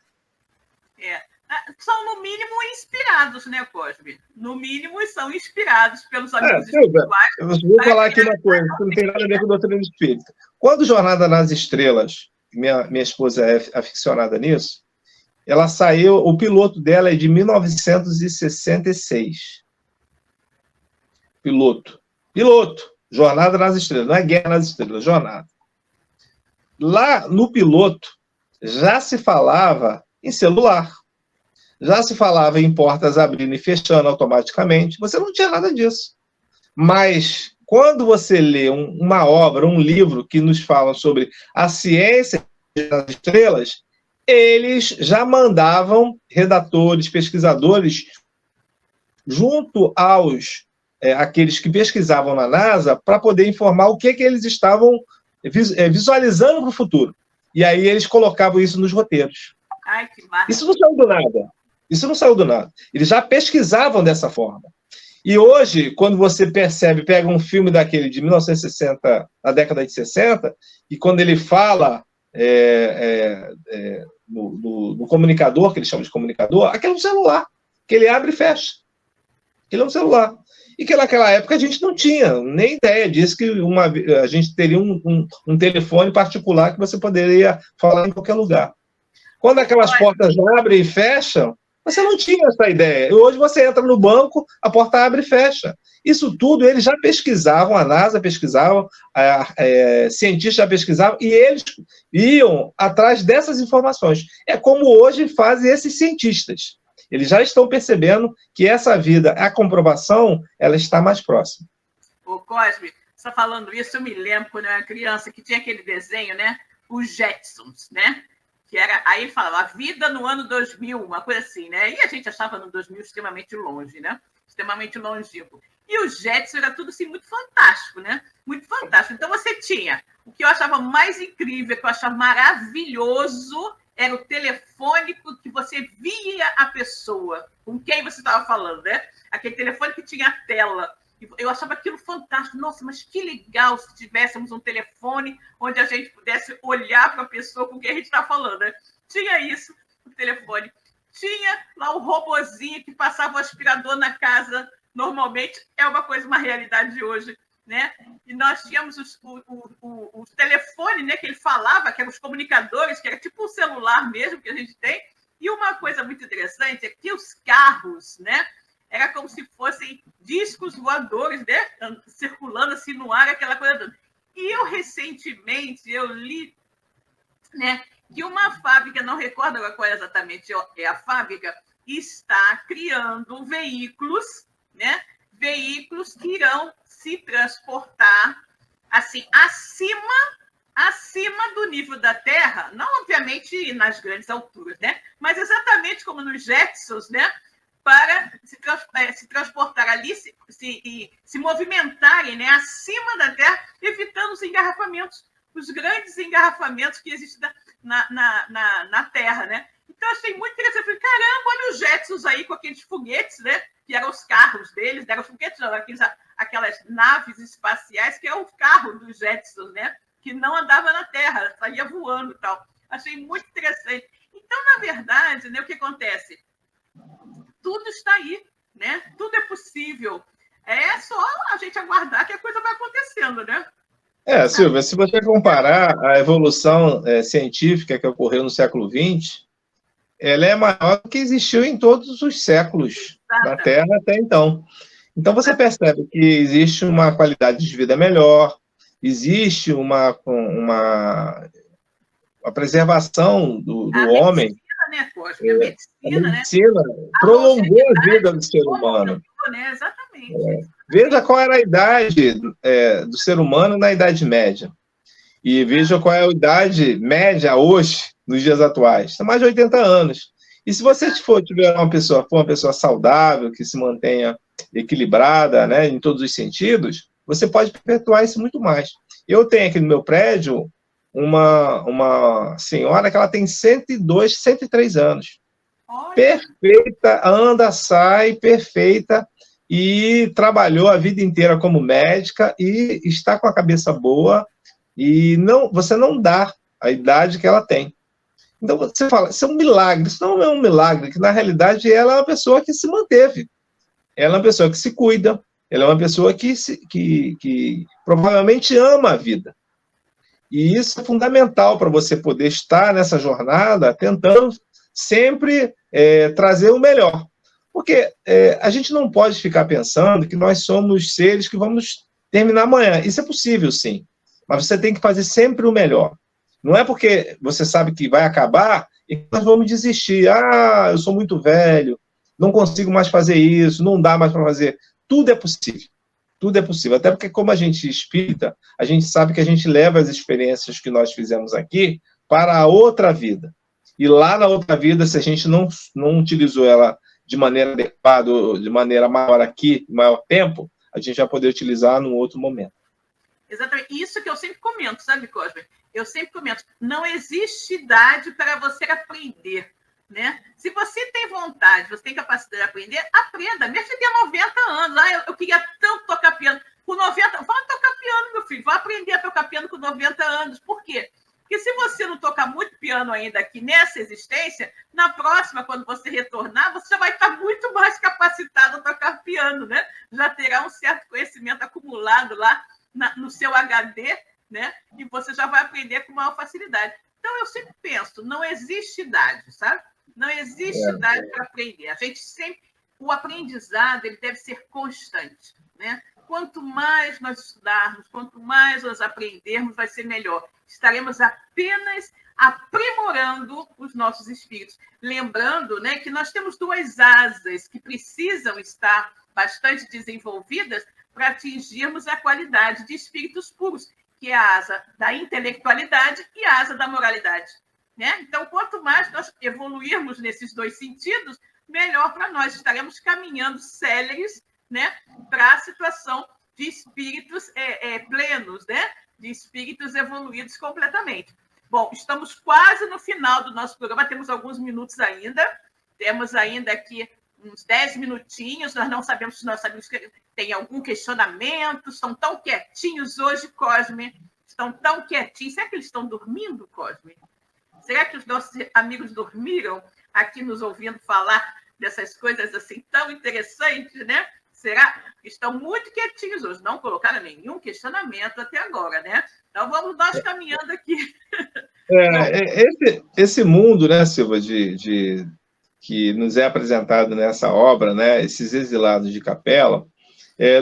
São, no mínimo, inspirados, né, Cosme? No mínimo, são inspirados pelos amigos espirituais. Eu vou falar aqui uma coisa, que não tem nada a ver com a doutrina espírita. Quando Jornada nas Estrelas, minha esposa é aficionada nisso, ela saiu, o piloto dela é de 1966. Piloto. Jornada nas Estrelas, não é Guerra nas Estrelas, Jornada. Lá no piloto, já se falava em celular. Já se falava em portas abrindo e fechando automaticamente. Você não tinha nada disso. Mas, quando você lê uma obra, um livro que nos fala sobre a ciência das estrelas, eles já mandavam redatores, pesquisadores, junto aos aqueles que pesquisavam na NASA, para poder informar o que eles estavam visualizando para o futuro. E aí eles colocavam isso nos roteiros. Ai, que massa. Isso não saiu do nada. Isso não saiu do nada. Eles já pesquisavam dessa forma. E hoje, quando você pega um filme daquele de 1960, da década de 60, e quando ele fala no comunicador, que eles chamam de comunicador, aquele é um celular, que ele abre e fecha. Aquilo é um celular. E que naquela época a gente não tinha nem ideia disso, que a gente teria um telefone particular que você poderia falar em qualquer lugar. Quando aquelas portas abrem e fecham, você não tinha essa ideia. E hoje você entra no banco, a porta abre e fecha. Isso tudo eles já pesquisavam, a NASA pesquisava, cientistas já pesquisavam, e eles iam atrás dessas informações. É como hoje fazem esses cientistas. Eles já estão percebendo que essa vida, a comprovação, ela está mais próxima. Ô, Cosme, você está falando isso, eu me lembro quando eu era criança, que tinha aquele desenho, né? Os Jetsons, né? Que era, aí ele falava, a vida no ano 2000, uma coisa assim, né? E a gente achava no 2000 extremamente longe, né? Extremamente longínquo. E o Jetson era tudo assim, muito fantástico, né? Muito fantástico. Então você tinha, o que eu achava mais incrível, que eu achava maravilhoso, era o telefone que você via a pessoa, com quem você estava falando, né? Aquele telefone que tinha a tela. Eu achava aquilo fantástico. Nossa, mas que legal se tivéssemos um telefone onde a gente pudesse olhar para a pessoa com quem a gente está falando, né? Tinha isso, o telefone. Tinha lá o robozinho que passava o aspirador na casa. Normalmente é uma realidade de hoje, né? E nós tínhamos o telefone, né, que ele falava, que eram os comunicadores, que era tipo um celular mesmo que a gente tem. E uma coisa muito interessante é que os carros, né, era como se fossem discos voadores, né, circulando assim no ar, aquela coisa toda. E eu recentemente li, né, que uma fábrica, não recordo agora qual exatamente é a fábrica, está criando veículos, né? Veículos que irão se transportar assim acima do nível da Terra, não obviamente nas grandes alturas, né? Mas exatamente como nos Jetsons, né? Para se transportar ali, se movimentarem, né? Acima da Terra, evitando os engarrafamentos, os grandes engarrafamentos que existem na Terra, né? Então, eu achei muito interessante. Eu falei, caramba, olha os Jetsons aí com aqueles foguetes, né? Que eram os carros deles, eram os foguetes, não, aquelas naves espaciais, que é o carro dos Jetsons, né? Que não andava na Terra, saía voando e tal. Achei muito interessante. Então, na verdade, né, o que acontece? Tudo está aí, né? Tudo é possível. É só a gente aguardar que a coisa vai acontecendo, né? Silvia, se você comparar a evolução científica que ocorreu no século XX, ela é maior do que existiu em todos os séculos da Terra até então. Então, você percebe que existe uma qualidade de vida melhor, existe uma preservação do homem. Né, Cosme? A medicina, né? Prolongou a vida do ser humano. Né? Exatamente. Veja qual era a idade do ser humano na Idade Média. E veja qual é a idade média hoje, nos dias atuais. São mais de 80 anos. E se você tiver uma pessoa saudável, que se mantenha equilibrada, né, em todos os sentidos, você pode perpetuar isso muito mais. Eu tenho aqui no meu prédio uma senhora que ela tem 102, 103 anos. Olha. Perfeita, anda, sai, perfeita, e trabalhou a vida inteira como médica e está com a cabeça boa, e você não dá a idade que ela tem. Então você fala, isso é um milagre. Isso não é um milagre, que na realidade ela é uma pessoa que se manteve. Ela é uma pessoa que se cuida, ela é uma pessoa que provavelmente ama a vida. E isso é fundamental para você poder estar nessa jornada, tentando sempre trazer o melhor. Porque a gente não pode ficar pensando que nós somos seres que vamos terminar amanhã. Isso é possível, sim. Mas você tem que fazer sempre o melhor. Não é porque você sabe que vai acabar e que nós vamos desistir. Ah, eu sou muito velho, não consigo mais fazer isso, não dá mais para fazer. Tudo é possível. Tudo é possível. Até porque, como a gente espírita, a gente sabe que a gente leva as experiências que nós fizemos aqui para a outra vida. E lá na outra vida, se a gente não utilizou ela de maneira adequada, de maneira maior aqui, maior tempo, a gente vai poder utilizar num outro momento. Exatamente. Isso que eu sempre comento, sabe, Cosme? Eu sempre comento, não existe idade para você aprender, né? Se você tem vontade, você tem capacidade de aprender, aprenda. Mesmo se tenha 90 anos. Ah, eu queria tanto tocar piano. Com 90, vá tocar piano, meu filho. Vá aprender a tocar piano com 90 anos. Por quê? Porque Porque se você não tocar muito piano ainda aqui nessa existência, na próxima, quando você retornar, você já vai estar muito mais capacitado a tocar piano, né? Já terá um certo conhecimento acumulado lá no seu HD, né? E você já vai aprender com maior facilidade. Então, eu sempre penso, não existe idade, sabe? Não existe idade para aprender. A gente sempre... O aprendizado ele deve ser constante, né? Quanto mais nós estudarmos, quanto mais nós aprendermos, vai ser melhor. Estaremos apenas aprimorando os nossos espíritos. Lembrando, né, que nós temos 2 asas que precisam estar bastante desenvolvidas para atingirmos a qualidade de espíritos puros, que é a asa da intelectualidade e a asa da moralidade, né? Então, quanto mais nós evoluirmos nesses 2 sentidos, melhor para nós. Estaremos caminhando céleres, né, para a situação de espíritos plenos, né, de espíritos evoluídos completamente. Bom, estamos quase no final do nosso programa, temos alguns minutos ainda, temos ainda aqui uns 10 minutinhos, nós não sabemos se nossos amigos têm algum questionamento, estão tão quietinhos hoje, Cosme, estão tão quietinhos. Será que eles estão dormindo, Cosme? Será que os nossos amigos dormiram aqui nos ouvindo falar dessas coisas assim tão interessantes, né? Será que estão muito quietinhos hoje? Não colocaram nenhum questionamento até agora, né? Então, vamos nós caminhando aqui. Esse mundo, né, Silva, que nos é apresentado nessa obra, né, esses exilados de Capela,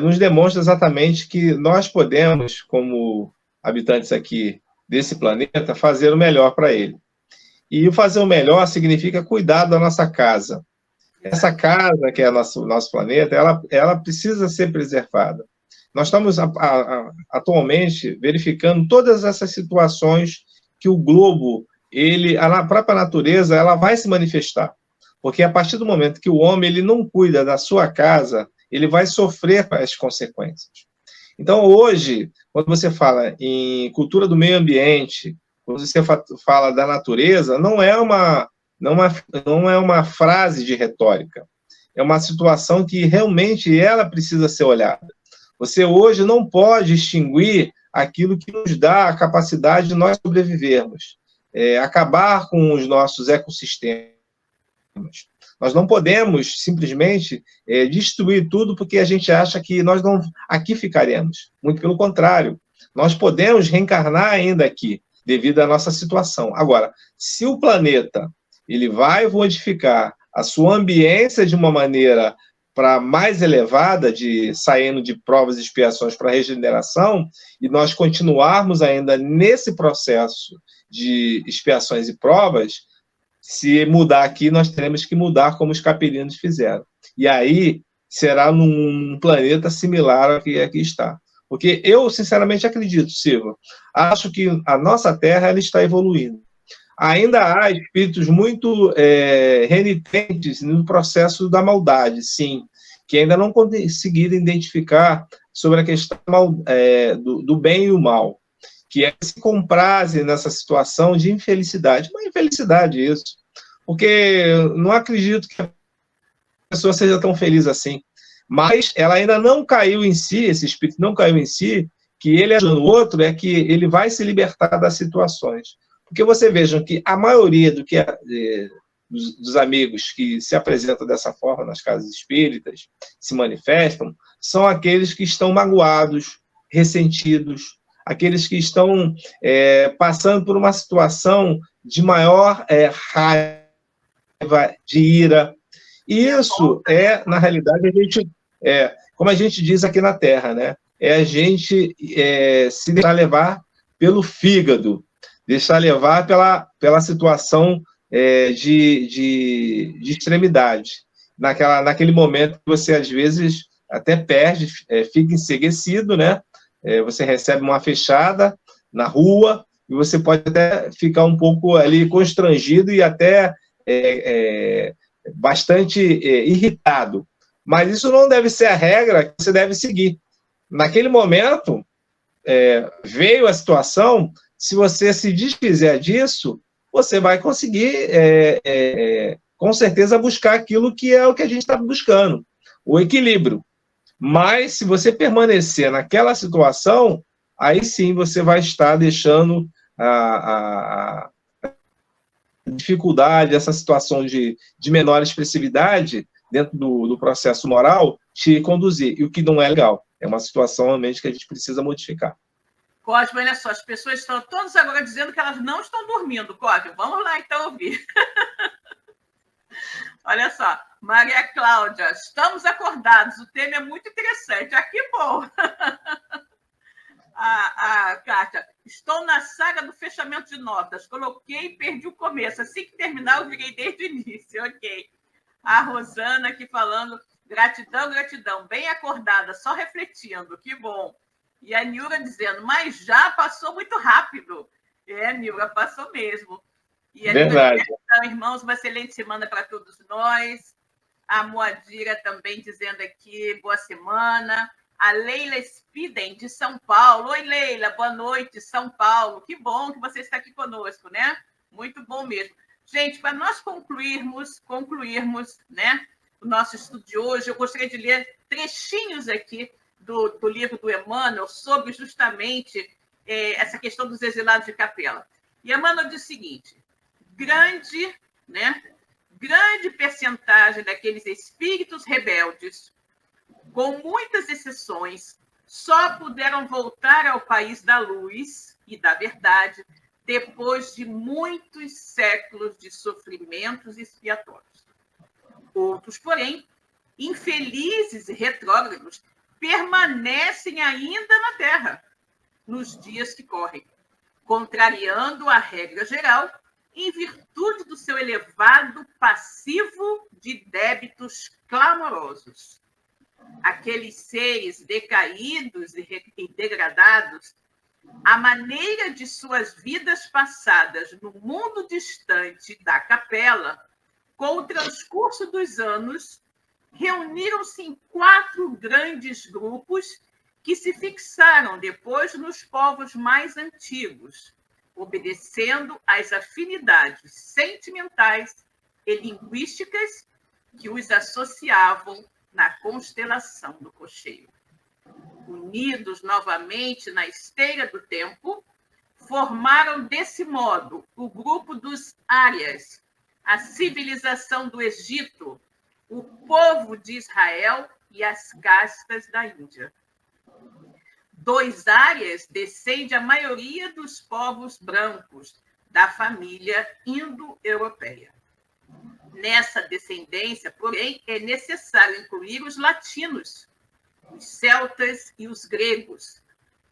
nos demonstra exatamente que nós podemos, como habitantes aqui desse planeta, fazer o melhor para ele. E o fazer o melhor significa cuidar da nossa casa. Essa casa, que é nosso planeta, ela precisa ser preservada. Nós estamos atualmente verificando todas essas situações que o globo, a própria natureza, ela vai se manifestar. Porque a partir do momento que o homem ele não cuida da sua casa, ele vai sofrer as consequências. Então, hoje, quando você fala em cultura do meio ambiente, quando você fala da natureza, não é uma frase de retórica. É uma situação que realmente ela precisa ser olhada. Você hoje não pode extinguir aquilo que nos dá a capacidade de nós sobrevivermos. Acabar com os nossos ecossistemas. Nós não podemos simplesmente destruir tudo porque a gente acha que nós não aqui ficaremos. Muito pelo contrário. Nós podemos reencarnar ainda aqui, devido à nossa situação. Agora, se o planeta ele vai modificar a sua ambiência de uma maneira para mais elevada, saindo de provas e expiações para regeneração, e nós continuarmos ainda nesse processo de expiações e provas, se mudar aqui, nós teremos que mudar como os capelinos fizeram. E aí será num planeta similar ao que aqui está. Porque eu, sinceramente, acredito, Silva, acho que a nossa Terra ela está evoluindo. Ainda há espíritos muito renitentes no processo da maldade, sim, que ainda não conseguiram identificar sobre a questão do bem e o mal, que se comprazem nessa situação de infelicidade. Uma infelicidade isso, porque não acredito que a pessoa seja tão feliz assim, mas ela ainda não caiu em si, esse espírito não caiu em si, que ele ajudando o outro é que ele vai se libertar das situações. Porque você veja que a maioria dos amigos que se apresentam dessa forma nas casas espíritas, se manifestam, são aqueles que estão magoados, ressentidos, aqueles que estão passando por uma situação de maior raiva, de ira. E isso na realidade, como a gente diz aqui na Terra, né? A gente se deixar levar pelo fígado, deixar levar pela situação de extremidade. Naquele momento que você, às vezes, até perde, fica enceguecido, né? Você recebe uma fechada na rua e você pode até ficar um pouco ali constrangido e até bastante irritado. Mas isso não deve ser a regra que você deve seguir. Naquele momento, veio a situação, se você se desfizer disso, você vai conseguir, com certeza, buscar aquilo que é o que a gente está buscando, o equilíbrio. Mas, se você permanecer naquela situação, aí sim você vai estar deixando a dificuldade, essa situação de menor expressividade dentro do processo moral te conduzir, e o que não é legal. É uma situação realmente que a gente precisa modificar. Cosme, olha só, as pessoas estão todas agora dizendo que elas não estão dormindo, Cosme. Vamos lá, então, ouvir. Olha só, Maria Cláudia, estamos acordados, o tema é muito interessante. Ah, que bom! A Kátia, estou na saga do fechamento de notas, coloquei e perdi o começo. Assim que terminar, eu virei desde o início, ok. A Rosana aqui falando, gratidão, gratidão, bem acordada, só refletindo, que bom. E a Nilra dizendo, mas já passou muito rápido. É, Nilra, passou mesmo. E a Verdade. Então, irmãos, uma excelente semana para todos nós. A Moadira também dizendo aqui, boa semana. A Leila Spiden, de São Paulo. Oi, Leila, boa noite, São Paulo. Que bom que você está aqui conosco, né? Muito bom mesmo. Gente, para nós concluirmos, né, o nosso estudo de hoje, eu gostaria de ler trechinhos aqui do livro do Emmanuel sobre justamente essa questão dos exilados de Capela. E Emmanuel diz o seguinte, grande percentagem daqueles espíritos rebeldes, com muitas exceções, só puderam voltar ao país da luz e da verdade depois de muitos séculos de sofrimentos expiatórios. Outros, porém, infelizes e retrógrados, permanecem ainda na Terra, nos dias que correm, contrariando a regra geral, em virtude do seu elevado passivo de débitos clamorosos. Aqueles seres decaídos e degradados, a maneira de suas vidas passadas no mundo distante da capela, com o transcurso dos anos, reuniram-se em 4 grandes grupos que se fixaram depois nos povos mais antigos, obedecendo às afinidades sentimentais e linguísticas que os associavam na constelação do cocheiro. Unidos novamente na esteira do tempo, formaram desse modo o grupo dos Árias, a civilização do Egito, o povo de Israel e as castas da Índia. 2 Árias descende a maioria dos povos brancos da família indo-europeia. Nessa descendência, porém, é necessário incluir os latinos, os celtas e os gregos,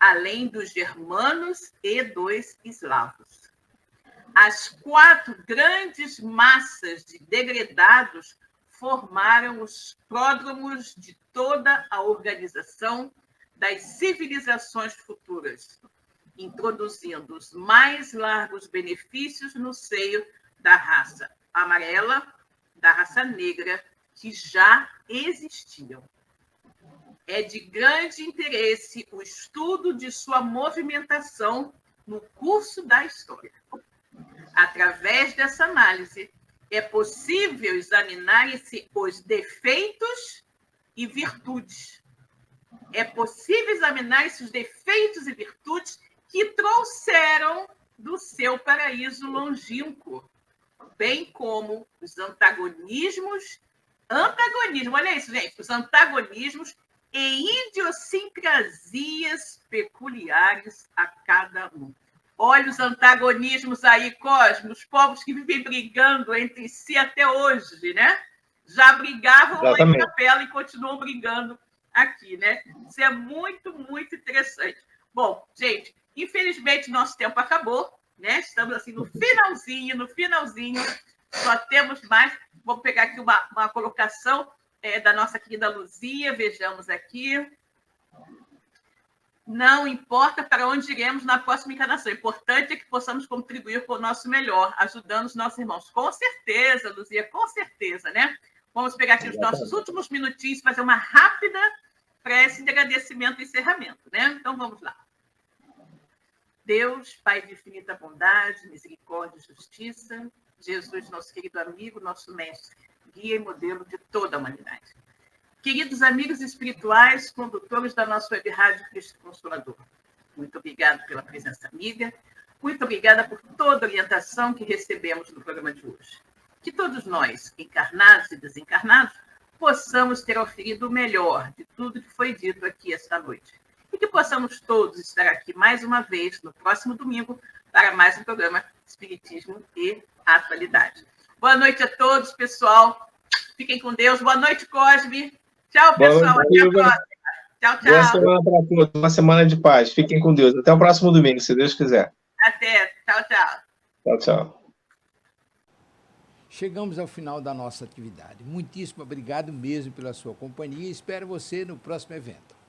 além dos germanos e dos eslavos. As 4 grandes massas de degredados formaram os pródromos de toda a organização das civilizações futuras, introduzindo os mais largos benefícios no seio da raça amarela, da raça negra, que já existiam. É de grande interesse o estudo de sua movimentação no curso da história. Através dessa análise, é possível examinar-se os defeitos e virtudes. É possível examinar esses defeitos e virtudes que trouxeram do seu paraíso longínquo, bem como os antagonismos, olha isso, gente, os antagonismos e idiosincrasias peculiares a cada um. Olha os antagonismos aí, Cosme, os povos que vivem brigando entre si até hoje, né? Já brigavam lá em Capela e continuam brigando aqui, né? Isso é muito, muito interessante. Bom, gente, infelizmente nosso tempo acabou, né? Estamos assim no finalzinho, só temos mais. Vou pegar aqui uma colocação da nossa querida Luzia, vejamos aqui. Não importa para onde iremos na próxima encarnação, o importante é que possamos contribuir com o nosso melhor, ajudando os nossos irmãos. Com certeza, Luzia, com certeza, né? Vamos pegar aqui os nossos últimos minutinhos, fazer uma rápida prece de agradecimento e encerramento, né? Então, vamos lá. Deus, Pai de infinita bondade, misericórdia e justiça, Jesus, nosso querido amigo, nosso mestre, guia e modelo de toda a humanidade. Queridos amigos espirituais, condutores da nossa web rádio Cristo Consolador, muito obrigado pela presença amiga. Muito obrigada por toda a orientação que recebemos no programa de hoje. Que todos nós, encarnados e desencarnados, possamos ter oferido o melhor de tudo que foi dito aqui esta noite. E que possamos todos estar aqui mais uma vez no próximo domingo para mais um programa Espiritismo e Atualidade. Boa noite a todos, pessoal. Fiquem com Deus. Boa noite, Cosme. Tchau, pessoal. Até a próxima. Tchau, tchau. Boa semana para todos. Uma semana de paz. Fiquem com Deus. Até o próximo domingo, se Deus quiser. Até. Tchau, tchau. Tchau, tchau. Chegamos ao final da nossa atividade. Muitíssimo obrigado mesmo pela sua companhia e espero você no próximo evento.